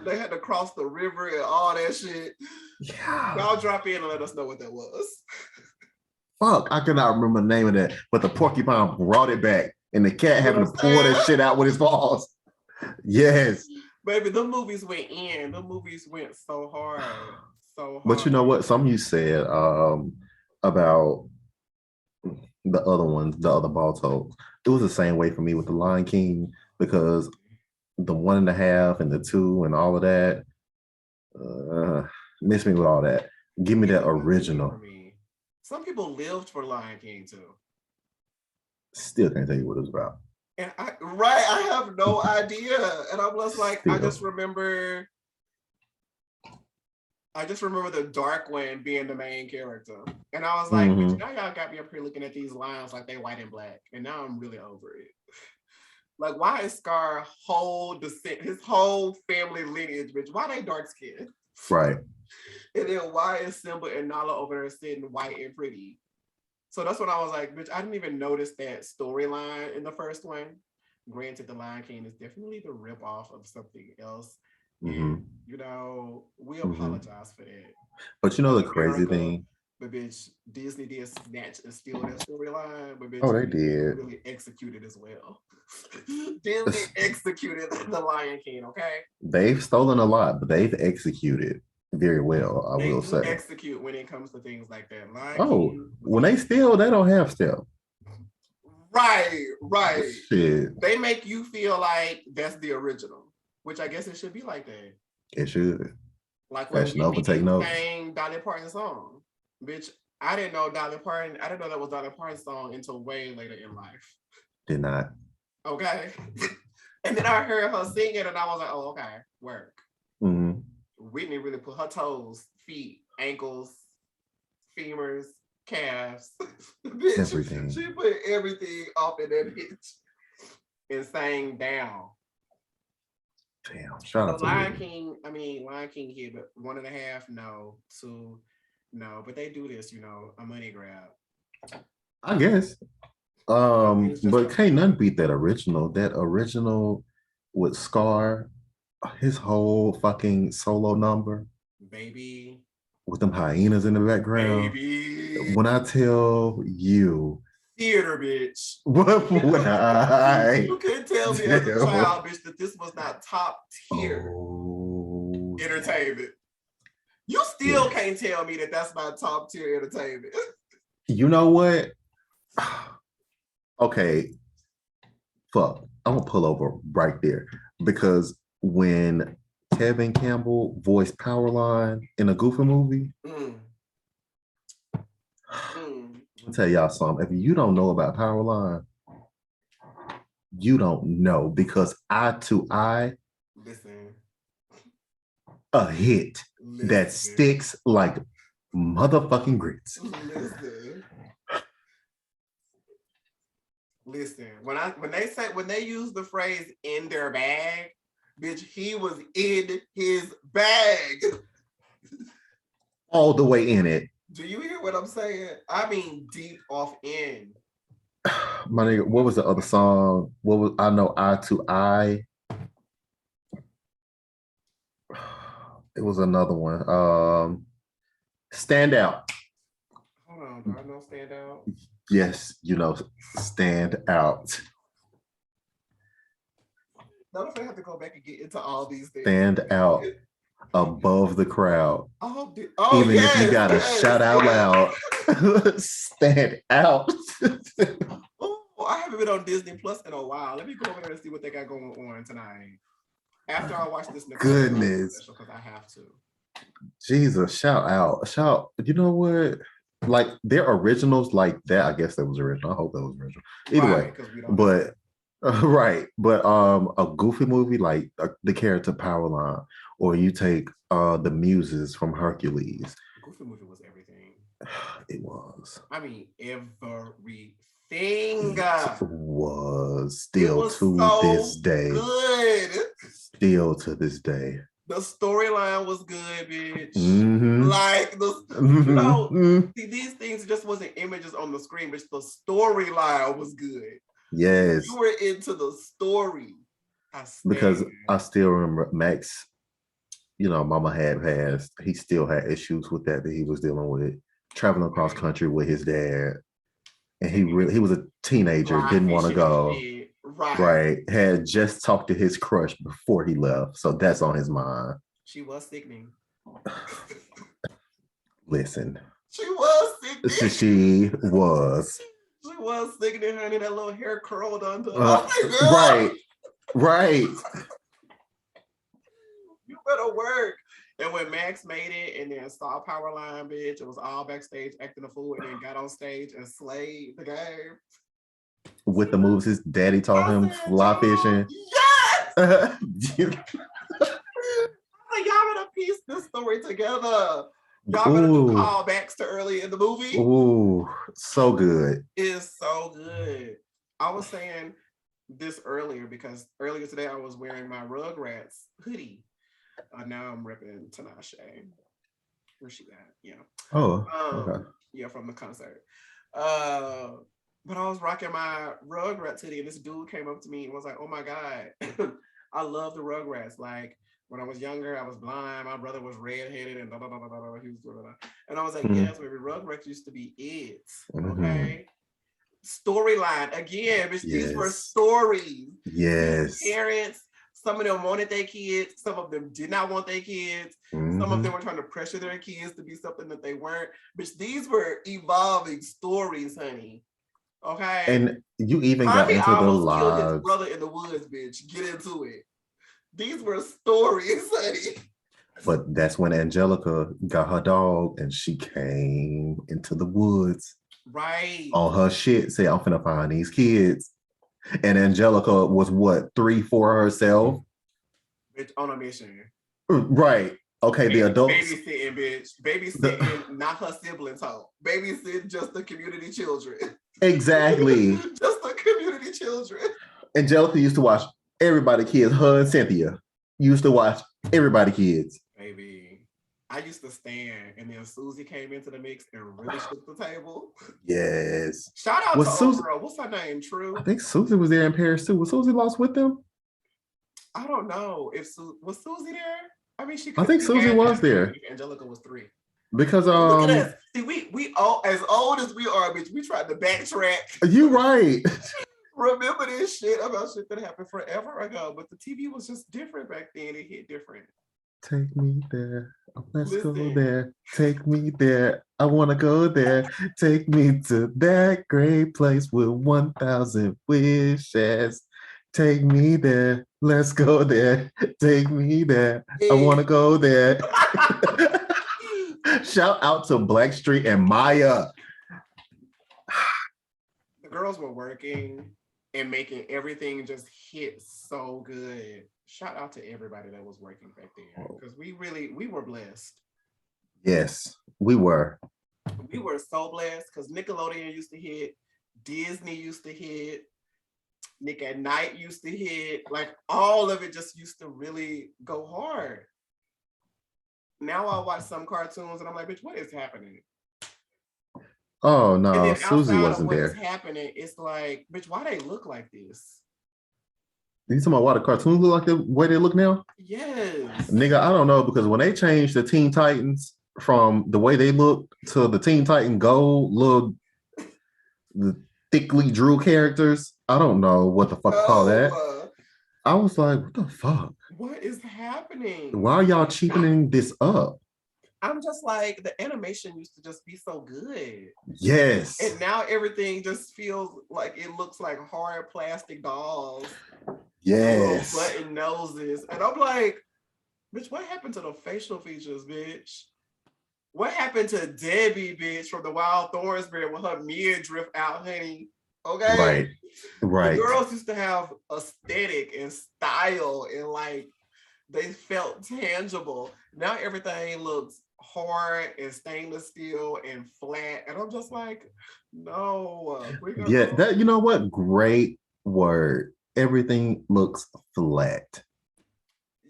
They had to cross the river and all that shit. Yeah. Y'all drop in and let us know what that was. Fuck, I cannot remember the name of that, but the porcupine brought it back, and the cat having to pull that shit out with his paws. Yes. Baby, the movies went in. The movies went so hard. So hard. But you know what? Something you said about the other ones, the other Baltos. It was the same way for me with the Lion King, because the 1.5 and the 2 and all of that, miss me with all that. Give me that original. Some people lived for Lion King too. Still can't tell you what it was about. And I have no idea. And I'm just like, still. I just remember the dark one being the main character. And I was like, but now y'all got me up here looking at these lions like they white and black. And now I'm really over it. Like, why is Scar his whole family lineage, bitch? Why they dark skinned? Right. And then why is Simba and Nala over there sitting white and pretty? So that's when I was like, bitch, I didn't even notice that storyline in the first one. Granted, The Lion King is definitely the ripoff of something else. And, you know, we apologize for that. But you know the crazy thing? But bitch, Disney did snatch and steal that storyline. But bitch, they did. Really executed as well. Disney executed The Lion King, okay? They've stolen a lot, but they've executed very well, I will say. Execute when it comes to things like that. When they steal, they don't have steal. Right. Shit. They make you feel like that's the original, which I guess it should be like that. It should. Like when we sang Dolly Parton's song. Bitch, I didn't know that was Dolly Parton's song until way later in life. Did not. Okay. And then I heard her sing it and I was like, oh, okay, work. Whitney really put her toes, feet, ankles, femurs, calves. Bitch, everything. She put everything off in that bitch and sang down. Damn, shout out to Lion King here, but 1.5, no, 2, no, but they do this, you know, a money grab. I guess. But can't none beat that original. That original with Scar, his whole fucking solo number. Baby. With them hyenas in the background. Baby. When I tell you. Theater, bitch. You couldn't tell me as a child, bitch, that this was not top tier entertainment. You still can't tell me that that's not top tier entertainment. You know what? Okay. Fuck. I'm gonna pull over right there. Because when Kevin Campbell voiced Powerline in a Goofy movie, I'll tell y'all something. If you don't know about Powerline, you don't know, because Eye to Eye, a hit that sticks like motherfucking grits. Listen. When they use the phrase "in their bag," bitch, he was in his bag. All the way in it. Do you hear what I'm saying? I mean, deep off in. My nigga, what was the other song? I know Eye to Eye. It was another one. Stand Out. Hold on, do I know Stand Out? Yes, you know Stand Out. Now I have to go back and get into all these things. Stand Out. Above the crowd. Even if you gotta shout out loud, stand out. I haven't been on Disney Plus in a while. Let me go over there and see what they got going on tonight. After I watch this goodness, because I have to. Jesus, shout out. You know what? like their originals like that. I guess that was original. I hope that was original. Either way, Right, because we don't know. but right, but a Goofy movie like the character Powerline, or you take the Muses from Hercules. Goofy movie was everything. It was. I mean, everything. It was It still was to this so day. good. Still to this day. The storyline was good, bitch. Mm-hmm. Like Mm-hmm. these things just wasn't images on the screen, but the storyline was good. Yes. You were into the story. I Because stand. I still remember Max, Mama had passed. He still had issues with that he was dealing with, traveling across country with his dad. And he was a teenager, Fly didn't want to fishing and go. shit. Right. Right. Had just talked to his crush before he left. So that's on his mind. She was sickening. Listen. She was sickening. She was. She was sickening, honey. That little hair curled under. Right. Right. You better work. And when Max made it and then saw Powerline, bitch, it was all backstage acting a fool and then got on stage and slayed the game. With the moves his daddy taught him fly fishing. Yes! Y'all better piece this story together. Y'all better do callbacks to early in the movie. Ooh, so good. It's so good. I was saying this earlier because earlier today I was wearing my Rugrats hoodie. Now I'm repping Tinashe. Where's she at? Yeah. Oh, okay. Yeah, from the concert. But I was rocking my Rugrats hoodie, and this dude came up to me and was like, "Oh my god, I love the Rugrats. Like when I was younger, I was blind. My brother was redheaded, and blah blah blah blah blah. He was blah, blah, blah." And I was like, "Yes, baby, Rugrats used to be it. Okay." Storyline again, bitch. Yes. These were stories. Yes. These parents. Some of them wanted their kids. Some of them did not want their kids. Some of them were trying to pressure their kids to be something that they weren't. Bitch, these were evolving stories, honey. Okay. And you even got into the lives. Killed his brother in the woods, bitch. Get into it. These were stories, honey. But that's when Angelica got her dog and she came into the woods. Right. On her shit, say, I'm finna find these kids. And Angelica was what, 3, 4 herself? Bitch, on a mission. Right. Okay, the adults. Babysitting, bitch. Babysitting, not her siblings' home. Babysitting just the community children. Exactly. Just the community children. Angelica used to watch everybody kids. Her and Cynthia used to watch everybody kids. Baby, I used to stand, and then Susie came into the mix and really shook the table. Yes. Shout out to Susie. Girl. What's her name? True. I think Susie was there in Paris too. Was Susie lost with them? I don't know if was Susie there. I mean, I think Susie was there. Angelica was 3. Because look at us. See, we all as old as we are, bitch. We tried to backtrack. You right. Remember this shit about shit that happened forever ago, but the TV was just different back then. It hit different. Take me there. Let's go there. Take me there. I want to go there. Take me to that great place with 1,000 wishes. Take me there. Let's go there. Take me there. I want to go there. Shout out to Blackstreet and Maya. The girls were working and making everything just hit so good. Shout out to everybody that was working back there because we were blessed. Yes, we were. We were so blessed because Nickelodeon used to hit, Disney used to hit, Nick at Night used to hit. Like all of it just used to really go hard. Now I watch some cartoons and I'm like, bitch, what is happening? Oh no, Susie wasn't there. What's happening? It's like, bitch, why they look like this? You talking about why the cartoons look like the way they look now? Yes. Nigga, I don't know, because when they changed the Teen Titans from the way they look to the Teen Titan Gold, look, the thickly drew characters, I don't know what the fuck to call that. I was like, what the fuck? What is happening? Why are y'all cheapening this up? I'm just like, the animation used to just be so good. Yes. And now everything just feels like it looks like hard plastic dolls. Yes. Button noses. And I'm like, bitch, what happened to the facial features, bitch? What happened to Debbie, bitch, from the Wild Thornsbury with her midriff out, honey? Okay. Right. The Right. girls used to have aesthetic and style and like they felt tangible. Now everything looks hard and stainless steel and flat. And I'm just like, no, bring it Yeah, home. that you know what? Great word. Everything looks flat.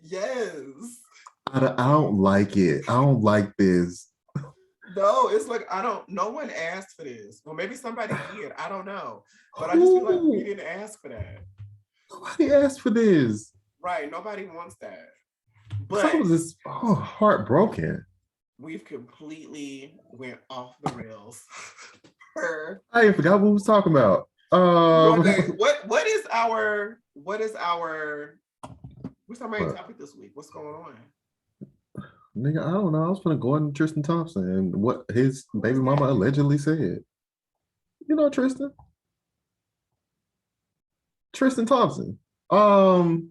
Yes. I don't like it. I don't like this. No, it's like I don't. No one asked for this. Well, maybe somebody did. I don't know, but I just feel like we Who? didn't ask for that. Nobody asked for this. Right? Nobody wants that. Cause I But was just heartbroken. we've completely went off the rails. Per I even forgot what we was talking about. what is our what's our main But topic this week? What's going on? nigga, I don't know. I was gonna go on Tristan Thompson and what his Who baby is mama that? allegedly said. You know Tristan? Tristan Thompson. Um,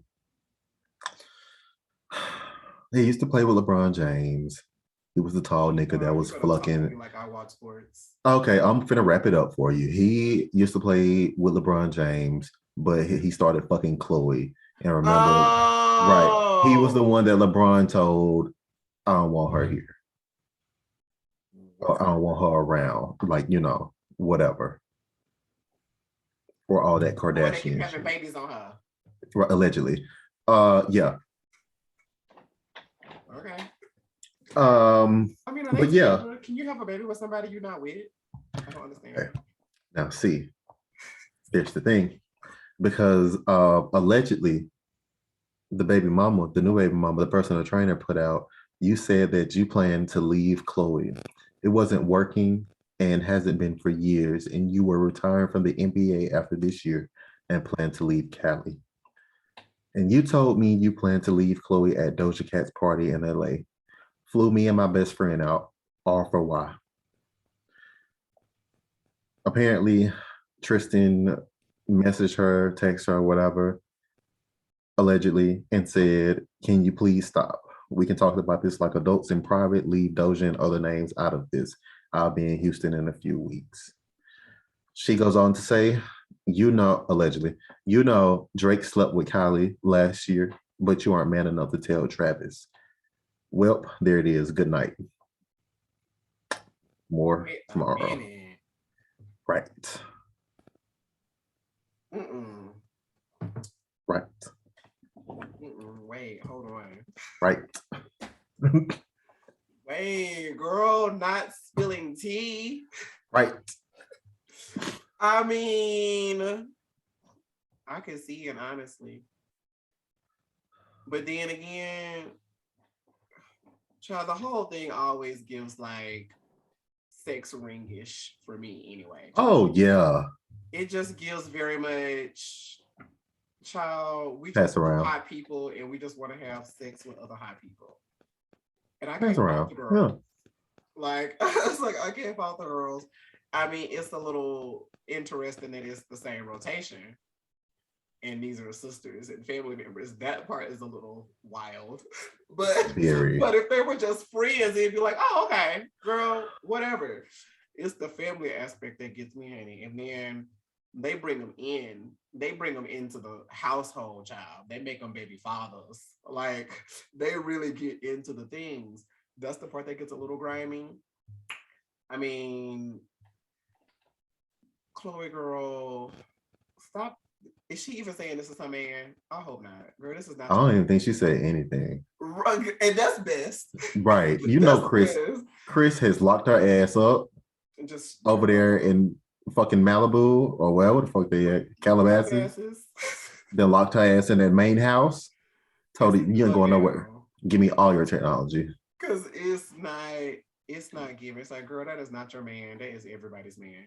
he used to play with LeBron James. He was the tall nigga that You was better talk to flunking. me like I watch sports. Okay, I'm finna wrap it up for you. He used to play with LeBron James, but he started fucking Chloe. And remember, right, he was the Oh, one that LeBron told, I don't want her here. Or I don't want her around. Like, whatever. Or all that the one that keep Kardashian having shit. babies on her. Right, allegedly. Yeah. Okay. I mean, are they But yeah. together? Can you have a baby with somebody you're not with? I don't understand. Okay. Now see, here's the thing. Because allegedly the new baby mama, the personal trainer put out, you said that you plan to leave Chloe. It wasn't working and hasn't been for years, and you were retiring from the NBA after this year and plan to leave Cali. And you told me you plan to leave Chloe at Doja Cat's party in LA. Flew me and my best friend out, all for why? Apparently, Tristan messaged her, text her, whatever, allegedly, and said, "Can you please stop? We can talk about this like adults in private. Leave Doja and other names out of this. I'll be in Houston in a few weeks." She goes on to say, allegedly, Drake slept with Kylie last year, but you aren't man enough to tell Travis. Well, there it is. Good night. More Wait a tomorrow. minute. Right. Mm-mm. Right. Mm-mm. Wait, hold on. Right. Wait, girl, not spilling tea. Right. I mean, I can see it honestly. But then again, child, the whole thing always gives like sex ringish for me anyway. Oh yeah. It just gives very much child, we Pass just around. hot people and we just want to have sex with other hot people. And I Pass can't fault around. the Yeah. girls. Like it's like I can't fault the girls. I mean, it's a little interesting that it's the same rotation. And these are sisters and family members. That part is a little wild. but Very. but if they were just friends, it'd be like, oh, okay, girl, whatever. It's the family aspect that gets me, honey. And then they bring them in. They bring them into the household, child. They make them baby fathers. Like they really get into the things. That's the part that gets a little grimy. I mean, Chloe girl, stop. Is she even saying this is her man? I hope not. Girl, this is not I your don't man. even think she said anything. And that's best. Right. That's Chris. best. Chris has locked her ass up And just over there in fucking Malibu or wherever the fuck they at, Calabasas. Then locked her ass in that main house. Told her, you ain't going nowhere. Give me all your technology. Because it's not giving. It's like, girl, that is not your man. That is everybody's man.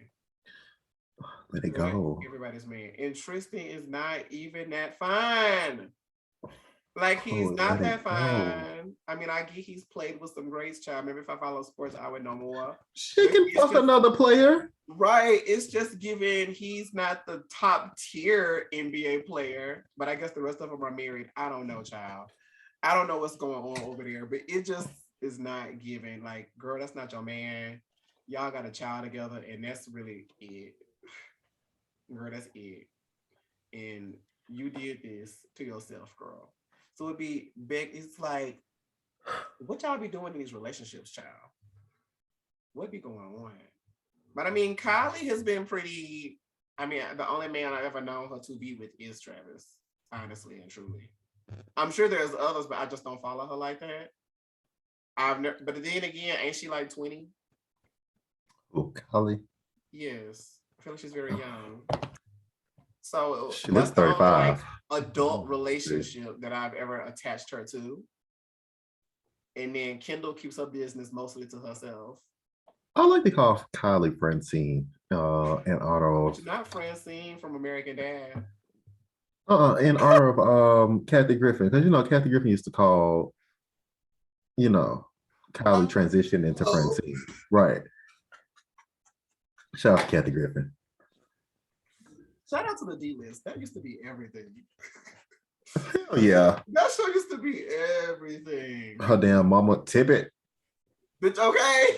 Let it go. Everybody's man. And Tristan is not even that fine. Like he's not that fine. I mean, I get he's played with some greats, child. Maybe if I follow sports, I would know more. She can fuck another player. Right. It's just given he's not the top tier NBA player, but I guess the rest of them are married. I don't know, child. I don't know what's going on over there, but it just is not giving. Like, girl, that's not your man. Y'all got a child together, and that's really it. Girl, that's it. And you did this to yourself, girl. So it'd be big. It's like, what y'all be doing in these relationships, child? What be going on? But I mean, Kylie has been pretty. I mean, the only man I ever known her to be with is Travis, honestly and truly. I'm sure there's others, but I just don't follow her like that. I've never, but then again, ain't she like 20? Oh, Kali. Yes, I feel like she's very young. So She looks that's the only like 35. adult Oh, shit. relationship that I've ever attached her to. And then Kendall keeps her business mostly to herself. I like to call Kylie Francine in honor But of you're not Francine from American Dad. in honor of Kathy Griffin. Because you know Kathy Griffin used to call, you know, Kylie transition into Oh. Francine. Right. Shout out to Kathy Griffin. Shout out to the D list. That used to be everything. Hell yeah. That show used to be everything. Her damn mama Tibbet. Bitch, okay.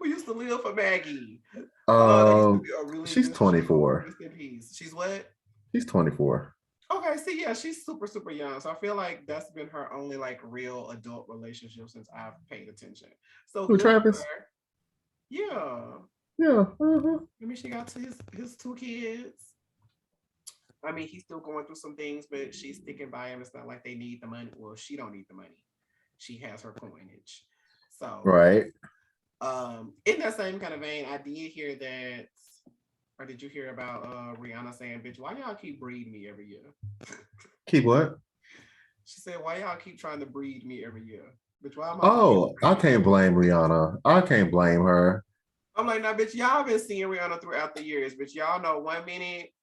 We used to live for Maggie. That used to be a really She's good show. 24. Rest in peace. She's what? She's 24. Okay, see, yeah, she's super, super young. So I feel like that's been her only like real adult relationship since I've paid attention. So Who, good for Travis? her. Yeah. Yeah. I mean, she got to his two kids. I mean, he's still going through some things, but she's sticking by him. It's not like they need the money. Well, she don't need the money. She has her coinage. So, Right. in that same kind of vein, I did hear that, or did you hear about Rihanna saying, "Bitch, why y'all keep breeding me every year?" Keep what? She said, "Why y'all keep trying to breed me every year? Bitch, why am I always Oh, I pregnant?" can't blame Rihanna. I can't blame her. I'm like, nah, bitch, y'all been seeing Rihanna throughout the years, bitch. Y'all know 1 minute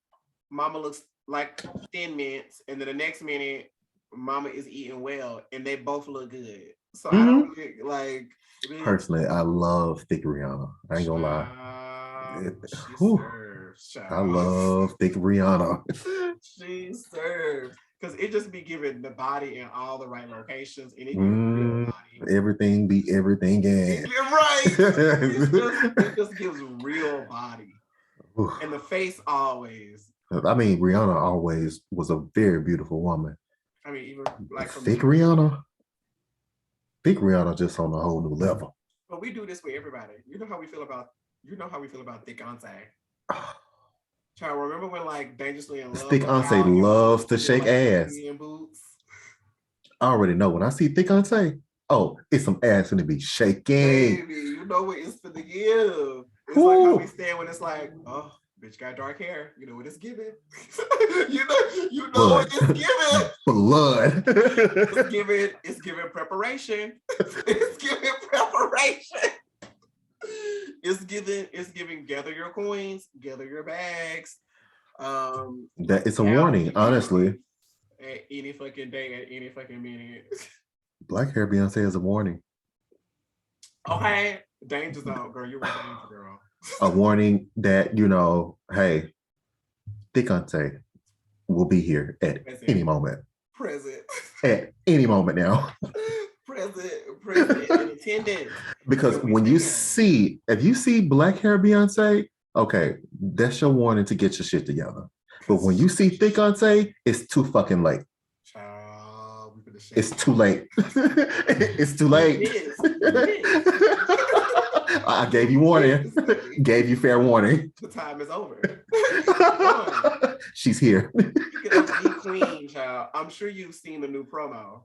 Mama looks like Thin Mints, and then the next minute Mama is eating well, and they both look good. So I Mm-hmm. don't get like, bitch. Personally, I love thick Rihanna. I ain't gonna lie. She Whew, serves, I child. love thick Rihanna. She serves. Because it just be giving the body in all the right locations, and it gives real body. Everything be everything again. You're right. It just gives real body. And the face always. I mean, Rihanna always was a very beautiful woman. I mean, even like from Thick Rihanna, thick Rihanna just on a whole new level. but we do this with everybody. You know how we feel about thick Auntie. Child, remember when like Dangerously in Love Thick was Auntie out and Mama loves used to to wear shake like ass. European boots? I already know when I see thick Auntie, oh, it's some ass gonna be shaking. Baby, you know what it's for the give. It's like how Woo. we stand when it's like, oh, bitch got dark hair. You know what it's giving. you know Blood. what it's giving. Blood. It's giving preparation. It's giving preparation. It's giving gather your coins, gather your bags. That it's a warning, honestly. At any fucking day, at any fucking minute. Black hair Beyonce is a warning. Okay, danger zone, girl. You're a danger girl. A warning that, you know, hey, thick Auntie will be here at any moment. Present. At any moment now. Present in attendance. Because when you see, if you see black hair Beyonce, okay, that's your warning to get your shit together. But when you see thick Auntie, it's too fucking late. Child, it's too late. It's too late. I gave you warning. Gave you fair warning. The time is over. She's here. Speaking of the queen, child, I'm sure you've seen the new promo.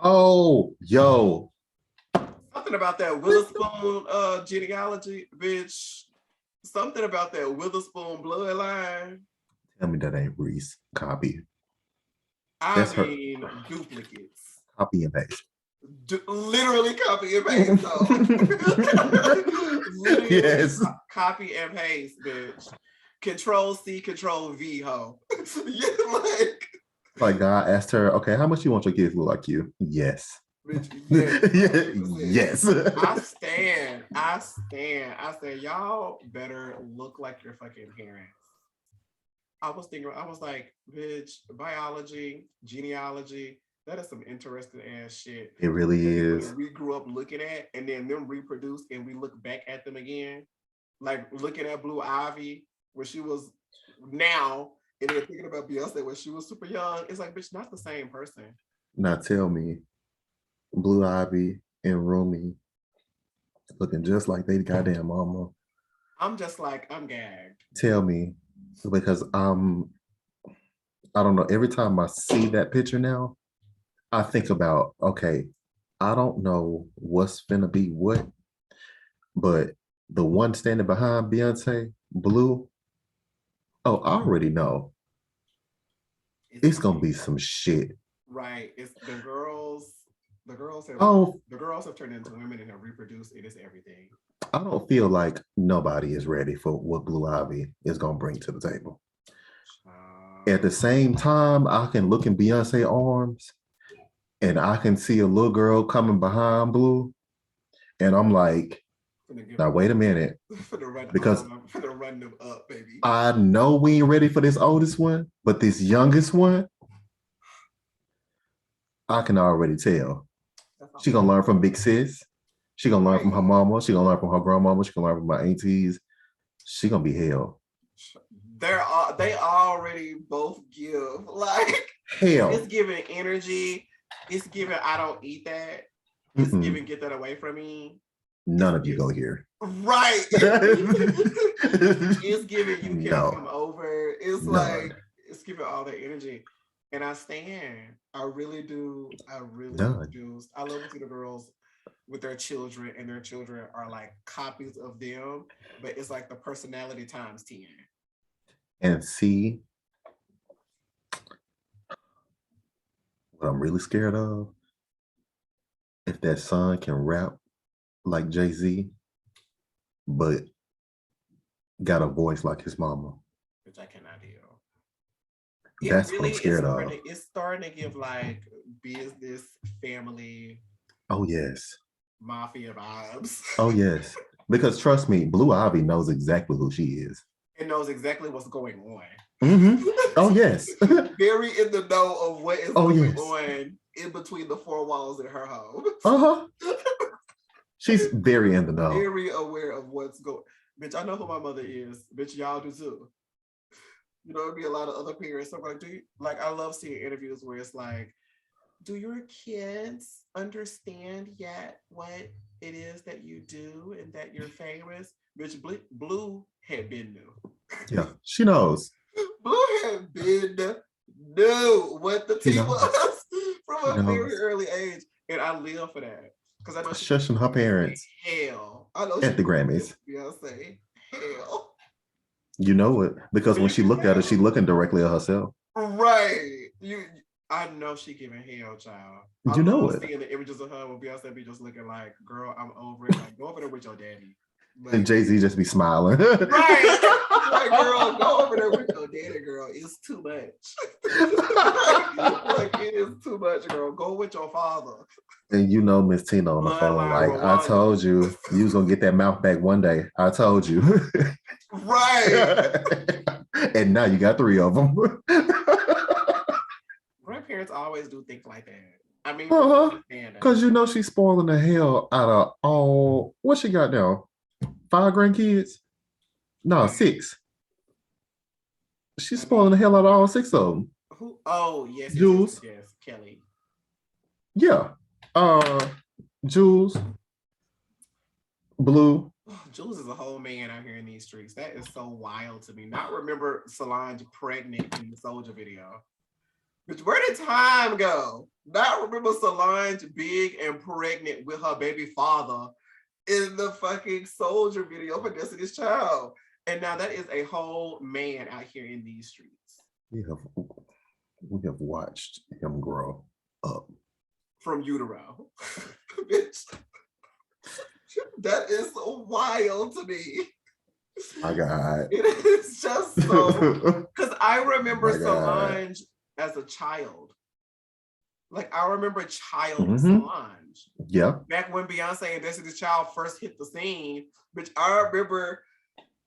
Oh, yo. Something about that Witherspoon genealogy, bitch. Something about that Witherspoon bloodline. Tell me that ain't Reese. Copy. I mean, duplicates. Copy and paste. Literally copy and paste, though. Yes. Copy and paste, bitch. Control C, Control V, ho. Like God asked her, okay, how much you want your kids to look like you? Yes. Bitch, yes. I stand. Y'all better look like your fucking parents. I was like, bitch, biology, genealogy, That is some interesting ass shit. It really is. We grew up looking at, and then them reproduce, and we look back at them again, like looking at Blue Ivy where she was now, and then thinking about Beyonce when she was super young. It's like, bitch, not the same person. Now tell me, Blue Ivy and Rumi looking just like they goddamn mama. I'm just like, I'm gagged. Tell me, because I don't know. Every time I see that picture now, I think about, okay, I don't know what's finna be what, but the one standing behind Beyonce, Blue, oh, I already know. It's gonna be some shit. Right. It's the girls. The girls have turned into women and have reproduced. It is everything. I don't feel like nobody is ready for what Blue Ivy is gonna bring to the table. At the same time, I can look in Beyonce arms and I can see a little girl coming behind Blue, and I'm like, now wait a minute, because run them up, baby. I know we ain't ready for this oldest one, but this youngest one, I can already tell. She gonna learn from Big Sis. She gonna learn from her mama. She gonna learn from her grandmama. She gonna learn from my aunties. She gonna be hell. They already both give like hell. It's giving energy. It's giving I don't eat that. It's giving get that away from me. None of you go here. Right. It's giving you can't come over. It's like it's giving all that energy. And I stand. I really do. I really do. I love to see the girls with their children, and their children are like copies of them, but it's like the personality times 10. And see, what I'm really scared of, if that son can rap like Jay-Z, but got a voice like his mama. Which I cannot deal. That's really what I'm scared of. It's starting to give like business, family. Oh, yes. Mafia vibes. Oh, yes. Because trust me, Blue Ivy knows exactly who she is. And knows exactly what's going on. Mm-hmm. Oh, yes. Very in the know of what is going on in between the four walls in her home. Uh-huh. She's very in the know. Very aware of what's going. Bitch, I know who my mother is. Bitch, y'all do too. You know, it'd be a lot of other parents. I'm like, I love seeing interviews where it's like, do your kids understand yet what it is that you do and that you're famous? Bitch, Blue had been new. Yeah, she knows. Blue had been knew what the tea was from a very early age. And I live for that. Because I know she's shushing her parents. Hell. I know at the Grammys. Beyonce. Hell. You know it. Because when she looked at her, she looking directly at herself. Right. I know she giving hell, child. You know it. Seeing the images of her when Beyonce be just looking like, girl, I'm over it. Like, go over there with your daddy. Like, and Jay-Z just be smiling. Right. Like, girl, go over there with your daddy, girl. It's too much. Like, it is too much, girl. Go with your father. And you know Miss Tina on the phone, like, I told you was going to get that mouth back one day. I told you. Right. And now you got 3 of them. Grandparents always do things like that. I mean, because you know she's spoiling the hell out of all. What she got now? 5 grandkids? No, 6. She's spoiling the hell out of all 6 of them. Who? Oh, yes. Jules. Yes, Kelly. Yeah. Jules. Blue. Jules is a whole man out here in these streets. That is so wild to me. Not remember Solange pregnant in the Soldier video. But where did time go? Not remember Solange big and pregnant with her baby father in the fucking Soldier video for Destiny's Child. And now that is a whole man out here in these streets. We have watched him grow up. From utero. Bitch. That is wild to me. My God. It is just so... Because I remember Solange as a child. Like, I remember child Solange. Yeah. Back when Beyonce and Destiny's Child first hit the scene, which I remember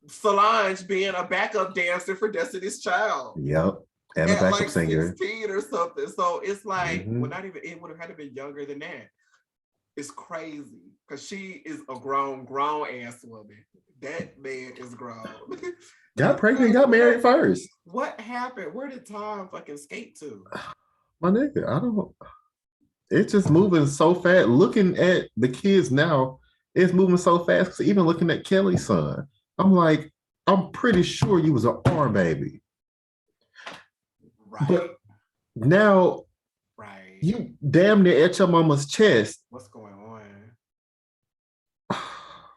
Solange being a backup dancer for Destiny's Child. Yep. And a at backup like singer. 16 or something. So it's like, Mm-hmm. well, not even, it would have had to be younger than that. It's crazy because she is a grown ass woman. That man is grown. Got pregnant, got married first. What happened? Where did time fucking skate to? My nigga, I don't. It's just moving so fast. Looking at the kids now, it's moving so fast. Cause even looking at Kelly's son, I'm like, I'm pretty sure you was an R baby. Right. But now right. You damn near at your mama's chest. What's going on?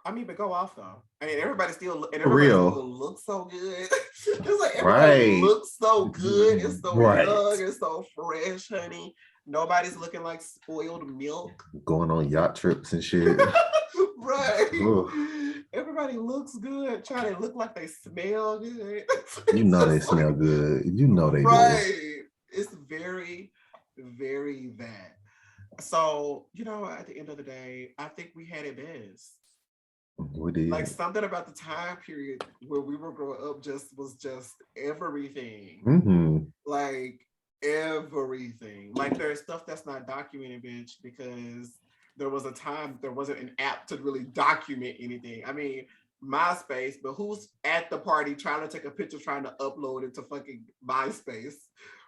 I mean, but go off though. I mean, everybody still looks so good. It's like everybody looks so good and so young and so fresh, honey. Nobody's looking like spoiled milk. Going on yacht trips and shit. Right. Ugh. Everybody looks good, trying to look like they smell good. You know they smell good. You know they do. It's very, very that. So, you know, at the end of the day, I think we had it best. We did. Like something about the time period where we were growing up was just everything. Mm-hmm. Like everything. Like there's stuff that's not documented, bitch, because there was a time there wasn't an app to really document anything. I mean, MySpace, but who's at the party trying to take a picture, trying to upload it to fucking MySpace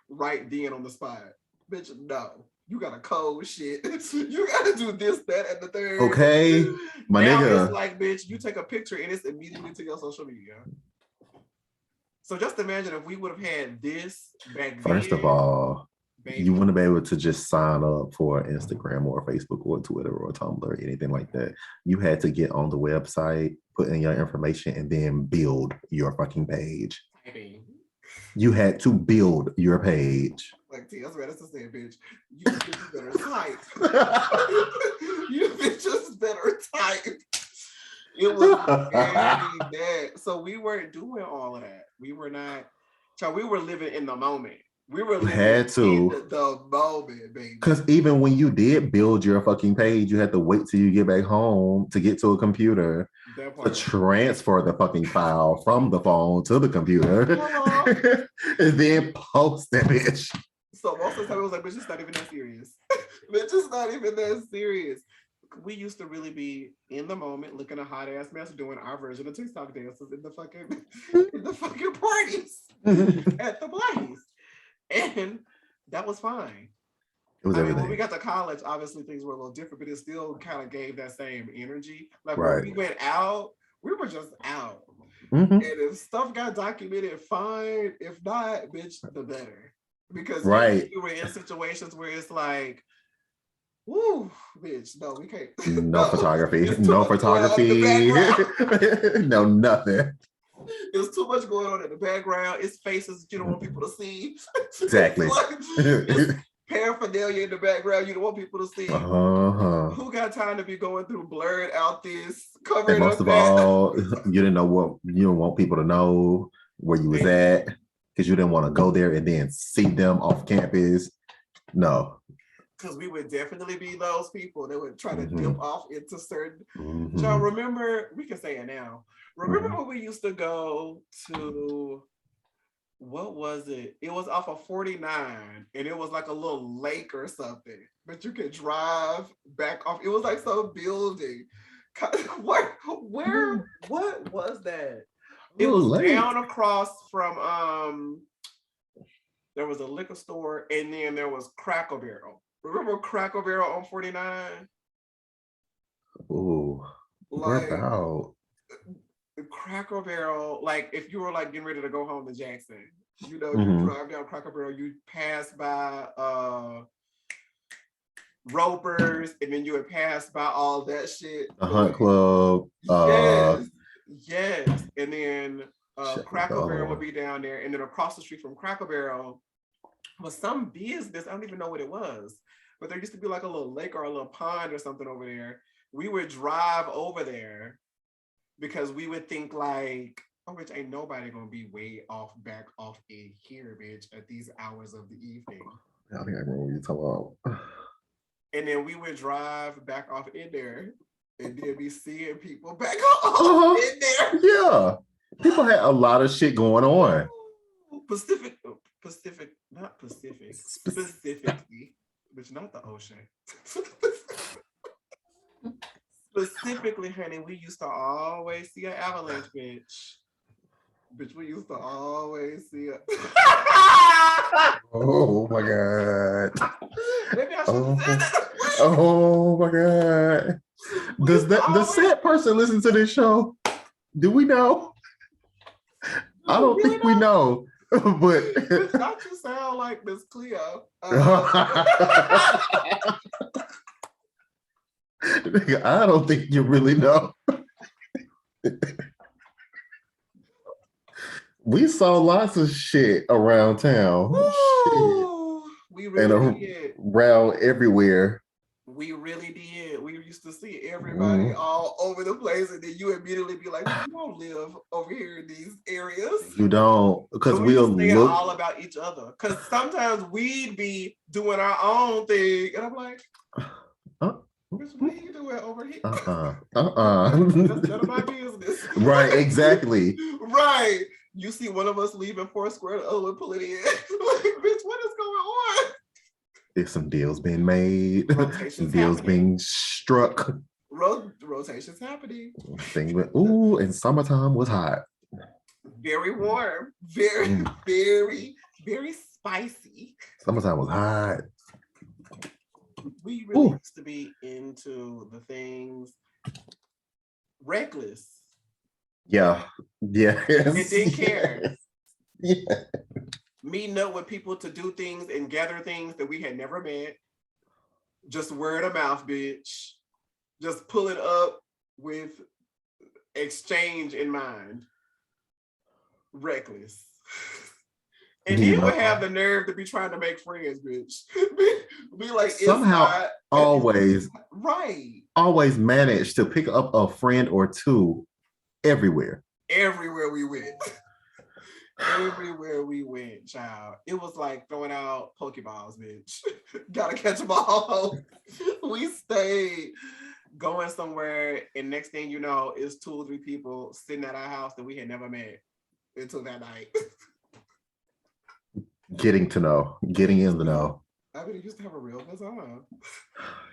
right then on the spot? Bitch, no. You gotta code shit. You gotta do this, that, and the third. Okay, my now nigga. It's like, bitch, you take a picture and it's immediately to your social media. So just imagine if we would have had this back then. First of all, you wouldn't be able to just sign up for Instagram or Facebook or Twitter or Tumblr or anything like that. You had to get on the website, put in your information, and then build your fucking page. You had to build your page. Like T.S. Madison said, bitch, you bitches better type. You bitches better type. It was very bad. So we weren't doing all of that. We were not. So we were living in the moment. We were living in the moment, baby. Because even when you did build your fucking page, you had to wait till you get back home to get to a computer to transfer the fucking file from the phone to the computer. And then post that bitch. So most of the time it was like, bitch, it's not even that serious. Bitch, it's not even that serious. We used to really be in the moment, looking a hot ass mess, doing our version of TikTok dances in the fucking parties at the place. And that was fine. It was everything. When we got to college, obviously things were a little different, but it still kind of gave that same energy. Like when we went out, we were just out. Mm-hmm. And if stuff got documented, fine. If not, bitch, the better. Because we were in situations where it's like, woo, bitch, no, we can't. No photography. No photography. No, nothing. There's too much going on in the background. It's faces that you don't want people to see. Exactly. It's paraphernalia in the background you don't want people to see. Who got time to be going through blurred out this, covering and most of all, you didn't want people to know where you was at because you didn't want to go there and then see them off campus. No. Because we would definitely be those people that would try to dip off into certain. So remember, we can say it now. Remember when we used to go to, what was it? It was off of 49 and it was like a little lake or something, but you could drive back off. It was like some building. What was that? It was down across from, there was a liquor store and then there was Cracker Barrel. Remember Cracker Barrel on 49? Ooh, like, about Cracker Barrel, like if you were like getting ready to go home to Jackson, you know, you drive down Cracker Barrel, you pass by Ropers, and then you would pass by all that shit. The Hunt Club. Yes. And then Cracker Barrel would be down there, and then across the street from Cracker Barrel was some business. I don't even know what it was, but there used to be like a little lake or a little pond or something over there. We would drive over there because we would think like, oh, bitch, ain't nobody gonna be back off in here, bitch, at these hours of the evening. I think I remember what you're talking about. And then we would drive back off in there and then be seeing people back off in there. Yeah. People had a lot of shit going on. Pacific specifically, but not the ocean. Specifically, honey, we used to always see an avalanche, bitch. Bitch, we used to always see a. Oh my god. Maybe I should have said that. Oh my god. Does the said person listen to this show? Do we know? I don't think we know. But don't you sound like Miss Cleo? I don't think you really know. We saw lots of shit around town. Shit. We really did. Around everywhere. We really did. We used to see everybody all over the place, and then you immediately be like, "You don't live over here in these areas." You don't, because we'll look all about each other. Because sometimes we'd be doing our own thing, and I'm like, "What are you doing over here?" That's none of my business. Right? Exactly. Right. You see one of us leaving Foursquare, the other one pulling in. Like, bitch, what is going on? There's some deals being made. Some deals being struck. Rotations happening. And summertime was hot. Very warm. Very, very, very spicy. Summertime was hot. We really used to be into the things reckless. Yeah. Yeah. It didn't care. Yeah. Meeting up with people to do things and gather things that we had never met. Just word of mouth, bitch. Just pull it up with exchange in mind. Reckless. And then we have the nerve to be trying to make friends, bitch. Be like, somehow always manage to pick up a friend or two everywhere. Everywhere we went. Everywhere we went, child. It was like throwing out Pokeballs, bitch. Gotta catch them all. We stayed going somewhere, and next thing you know, it's 2 or 3 people sitting at our house that we had never met until that night. Getting in the know. I mean, it used to have a real good time.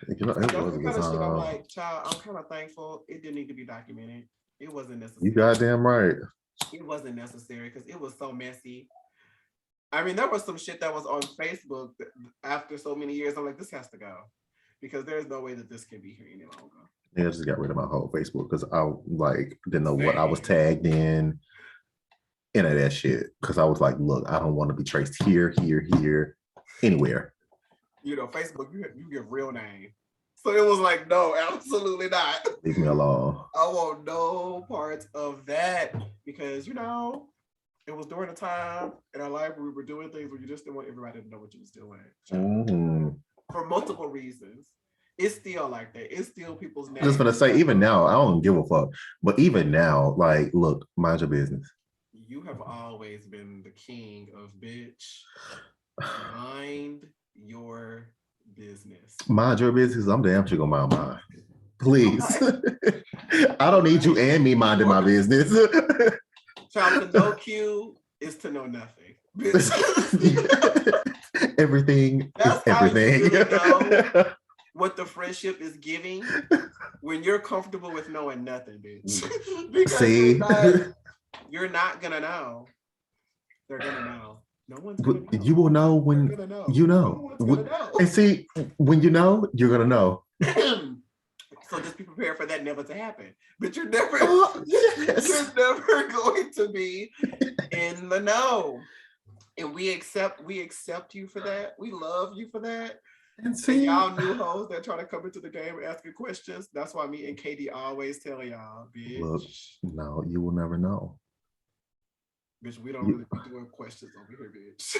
It was a good time. I'm like, child, I'm kind of thankful it didn't need to be documented. It wasn't necessary. You goddamn right. It wasn't necessary because it was so messy. I mean, there was some shit that was on Facebook after so many years. I'm like, this has to go because there's no way that this can be here any longer. Yeah, I just got rid of my whole Facebook because I didn't know what I was tagged in. Any of that shit. Because I was like, look, I don't want to be traced here, anywhere. You know, Facebook, you give real name. So it was like, no, absolutely not. Leave me alone. I want no parts of that because, you know, it was during a time in our life where we were doing things where you just didn't want everybody to know what you was doing. Mm-hmm. For multiple reasons. It's still like that. It's still people's names. I was going to say, even now, I don't give a fuck. But even now, like, look, mind your business. You have always been the king of bitch. Mind your business. Mind your business. I'm damn sure gonna mind mine. Please. I don't need you and me minding my business. Child, to know Q is to know nothing. Bitch. Everything is everything. You really know what the friendship is giving when you're comfortable with knowing nothing, bitch. Because see, you're not gonna know. They're gonna know. No one's gonna know. You will know when you know. And see, when you know, you're gonna know. So just be prepared for that never to happen. But you're never, you're never going to be in the know. And we accept you for that. We love you for that. And y'all new hoes that try to come into the game and asking questions. That's why me and Katie always tell y'all, bitch. Look, no, you will never know. Bitch, we don't really be doing questions over here, bitch.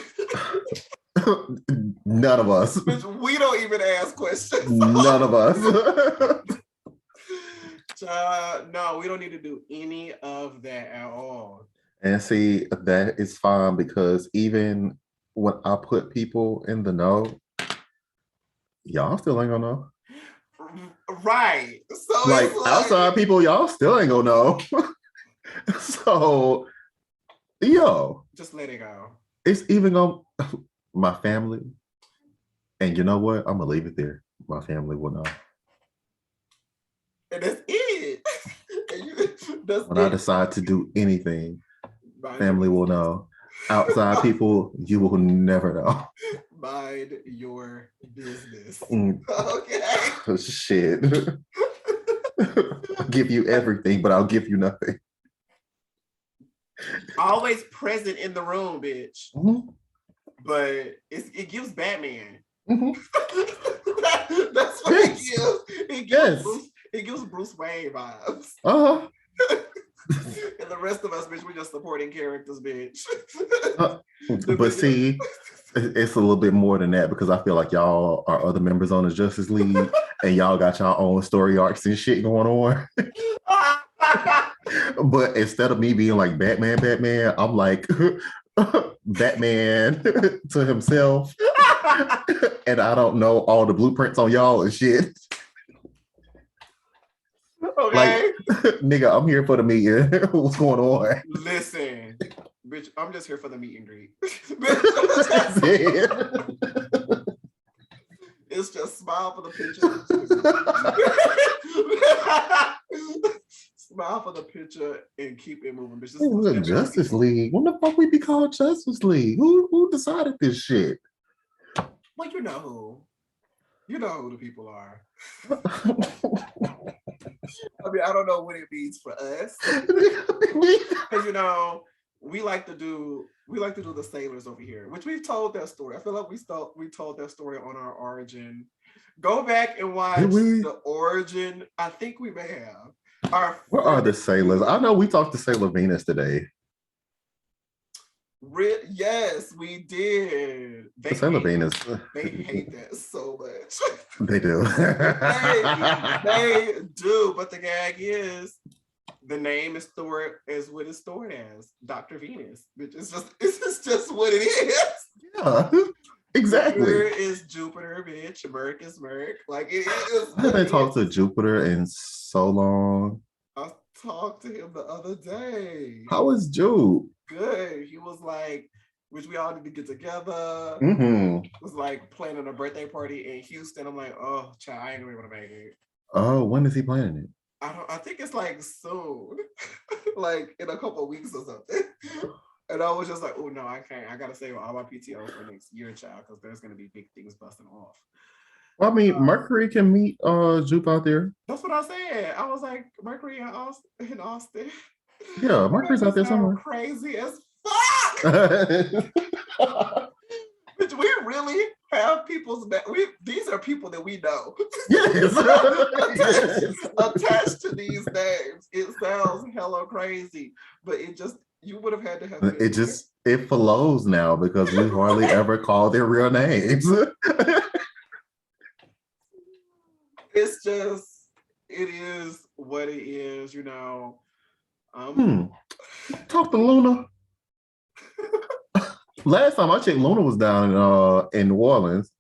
None of us. Bitch, we don't even ask questions. None of us. No, we don't need to do any of that at all. And see, that is fine because even when I put people in the know, y'all still ain't gonna know. Right. So like outside people, y'all still ain't gonna know. So, yo. Just let it go. It's even on my family. And you know what? I'm gonna leave it there. My family will know. And that's it. That's When I it. decide to do anything, Mind your family will business. know. Outside people, you will never know. Mind your business. Mm. Okay. Shit. I'll give you everything, but I'll give you nothing. Always present in the room, bitch. Mm-hmm. But it gives Batman. Mm-hmm. That's what Yes. it gives. Yes. It gives Bruce Wayne vibes. Uh-huh. And the rest of us, bitch, we just supporting characters, bitch. But see, it's a little bit more than that because I feel like y'all are other members on the Justice League and y'all got y'all own story arcs and shit going on. But instead of me being like Batman, I'm like Batman to himself. And I don't know all the blueprints on y'all and shit. Okay. Like, nigga, I'm here for the meeting. What's going on? Listen, bitch, I'm just here for the meet and greet. That's it. It's just smile for the picture. Smile for the picture and keep it moving, bitch. Ooh, Justice League. When the fuck we be called Justice League? Who decided this shit? Well, you know who. You know who the people are. I mean, I don't know what it means for us. Because you know, we like to do the sailors over here, which we've told that story. I feel like we told that story on our origin. Go back and watch the origin. I think we may have. What are the sailors? I know we talked to Sailor Venus today. Yes, we did. Sailor Venus. They hate that so much. They do. they do. But the gag is, the name is stored as what it's stored as, Dr. Venus. It's just what it is. Yeah, exactly. Jupiter is Jupiter, bitch. Merc is Merc. Like it is. I haven't talked to Jupiter in so long. I talked to him the other day. How is Jupe? Good. He was like, which we all need to get together. Mm-hmm. Was like planning a birthday party in Houston. I'm like, oh, child, I ain't gonna be able to make it. Oh, when is he planning it? I think it's like soon, like in a couple of weeks or something. And I was just like, oh no, I can't. I gotta save all my PTO for next year, child, because there's gonna be big things busting off. Well, I mean, Mercury can meet Jupe out there. That's what I said. I was like, Mercury in Austin. Yeah, Mercury's out there somewhere. Crazy as fuck. But we really have people's these are people that we know. Yes. Attached to these names. It sounds hella crazy, but you would have had to have it flows now because we hardly ever call their real names. It's just, it is what it is, you know. Talk to Luna. Last time I checked, Luna was down in New Orleans.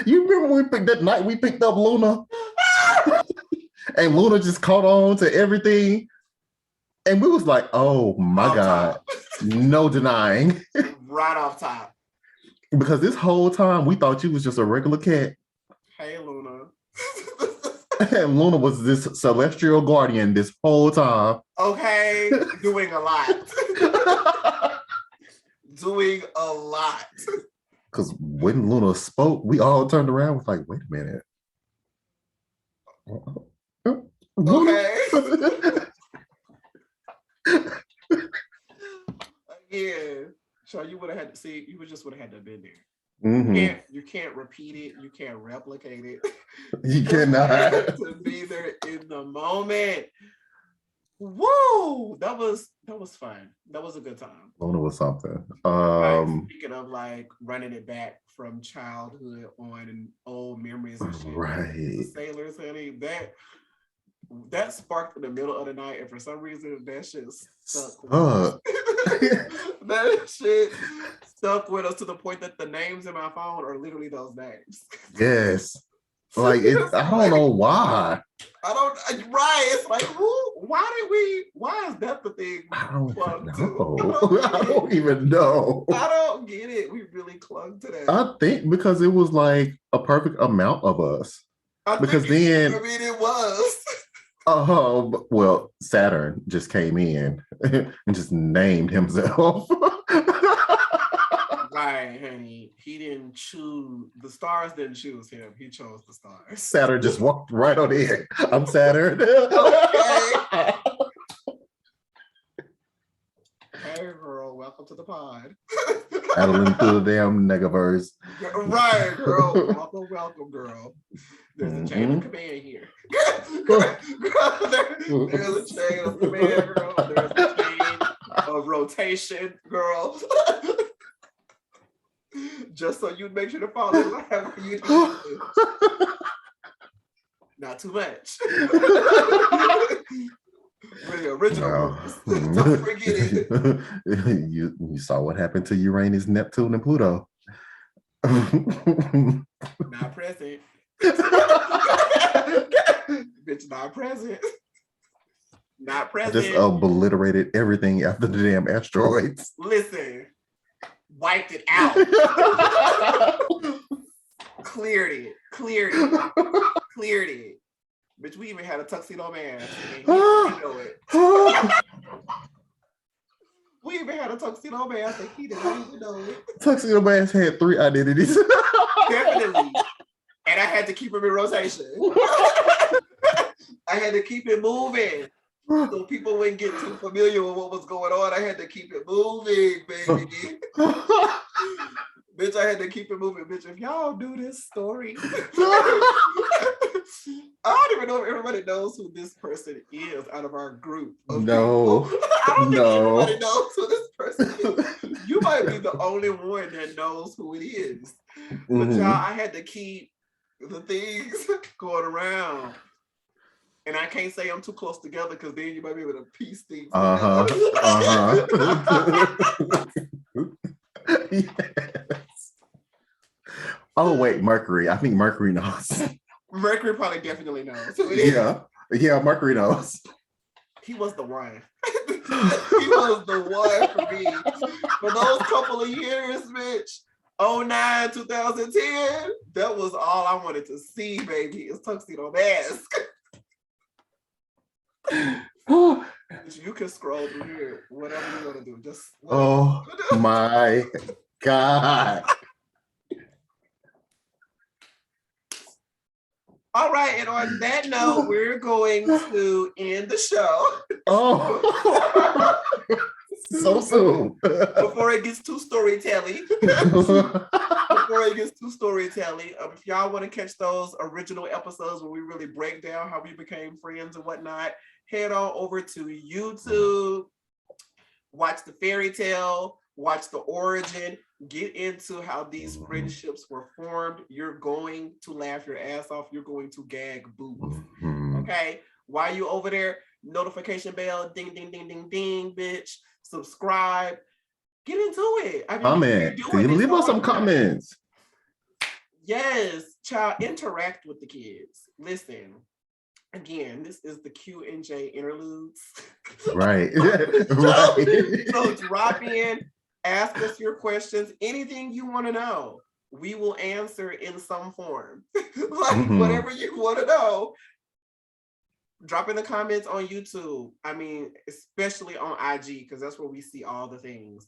You remember when that night we picked up Luna? And Luna just caught on to everything. And we was like, oh my God, no denying. Right off top. Because this whole time we thought you was just a regular cat. Hey, Luna. And Luna was this celestial guardian this whole time. Okay, doing a lot. Doing a lot. Because when Luna spoke, we all turned around with like, wait a minute. Okay. Again, so you would have had to see, you just would have had to have been there. Mm-hmm. You can't repeat it. You can't replicate it. You cannot. To be there in the moment. Woo! That was fun. That was a good time. Luna was something. Speaking of like running it back from childhood on and old memories and shit. Right. The sailors, honey, that sparked in the middle of the night, and for some reason that shit stuck. That shit stuck with us to the point that the names in my phone are literally those names. Yes. Like I don't know why. Right. It's like, why is that the thing? I don't clung even to? know. I don't even know. I don't get it. We really clung to that. I think because it was like a perfect amount of us. It was. Well, Saturn just came in and just named himself. Right, honey. He didn't choose, the stars didn't choose him. He chose the stars. Saturn just walked right on in. I'm Saturn. Okay. Hey, girl, welcome to the pod. Paddling through the damn negaverse. Right, girl. Welcome, girl. There's a chain of command here. There's a chain of command, girl. There's a chain of rotation, girl. Just so you make sure to follow in line for you to not too much. Really original. Don't forget it. You saw what happened to Uranus, Neptune, and Pluto. Not present. Bitch, not present. Not present. Just obliterated everything after the damn asteroids. Listen, wiped it out. Cleared it. Bitch, we even had a tuxedo man. And he didn't know it. We even had a tuxedo man. And he didn't even know it. Tuxedo man had 3 identities. Definitely. And I had to keep him in rotation. I had to keep it moving. So people wouldn't get too familiar with what was going on. I had to keep it moving, baby. Bitch, I had to keep it moving. Bitch, if y'all do this story, I don't even know if everybody knows who this person is out of our group. No. I don't think everybody knows who this person is. You might be the only one that knows who it is. But y'all, I had to keep the things going around. And I can't say I'm too close together because then you might be able to piece things together. Yes. Oh, wait, Mercury. I think Mercury knows. Mercury probably definitely knows who it is. Yeah, Mercury knows. He was the one. He was the one for me. For those couple of years, bitch. 09, 2010, that was all I wanted to see, baby. Is Tuxedo Mask. You can scroll through here, whatever you want to do. Just my God. All right, and on that note, we're going to end the show. Oh, so soon. Before it gets too storytelling. If y'all want to catch those original episodes where we really break down how we became friends and whatnot, head on over to YouTube, watch the fairy tale, watch the origin, get into how these friendships were formed. You're going to laugh your ass off. You're going to gag boobs. Okay? While you over there, notification bell, ding, ding, ding, ding, ding, bitch. Subscribe. Get into it. I mean, comment. Leave us some comments. Yes, child, interact with the kids. Listen. Again, this is the Q&J interludes. Right. So drop in, ask us your questions, anything you want to know. We will answer in some form. Whatever you want to know. Drop in the comments on YouTube. I mean, especially on IG, because that's where we see all the things.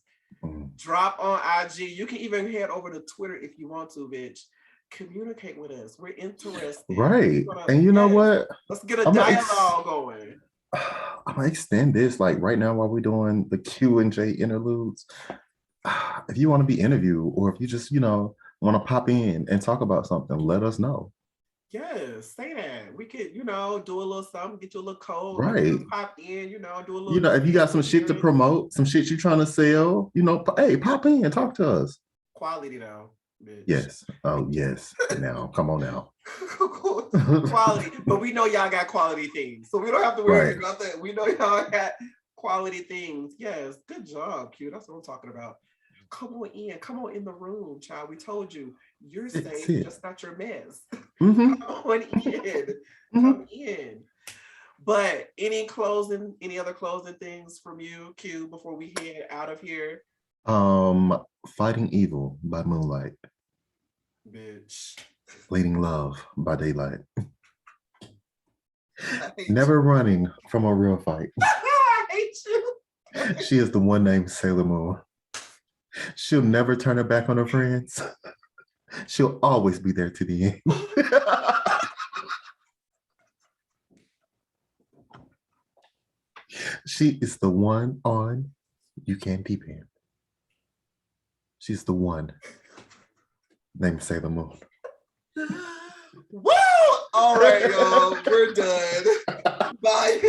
Drop on IG. You can even head over to Twitter if you want to, bitch. Communicate with us. We're interested. Right. And you know what? Let's get a dialogue going. I'm gonna extend this like right now while we're doing the Q&J interludes. If you want to be interviewed or if you just, want to pop in and talk about something, let us know. Yes, say that. We could, do a little something, get you a little code. Right. Pop in, do a little. If you got some shit to promote, some shit you're trying to sell, hey, pop in and talk to us. Quality though. Bitch. Yes. Oh, yes. Now, come on now. Quality. But we know y'all got quality things. So we don't have to worry about that. We know y'all got quality things. Yes. Good job, Q. That's what I'm talking about. Come on in. Come on in the room, child. We told you. You're That's safe, it. just not your mess. Mm-hmm. Come on in. Mm-hmm. Come in. But any other closing things from you, Q, before we head out of here? Fighting Evil by Moonlight. Bitch. Leading Love by Daylight. I hate Never you. running from a real fight. I hate you. She is the one named Sailor Moon. She'll never turn her back on her friends. She'll always be there to the end. She is the one on You Can't Depend. She's the one named Sailor Moon. Woo! All right, y'all. We're done. Bye, y'all.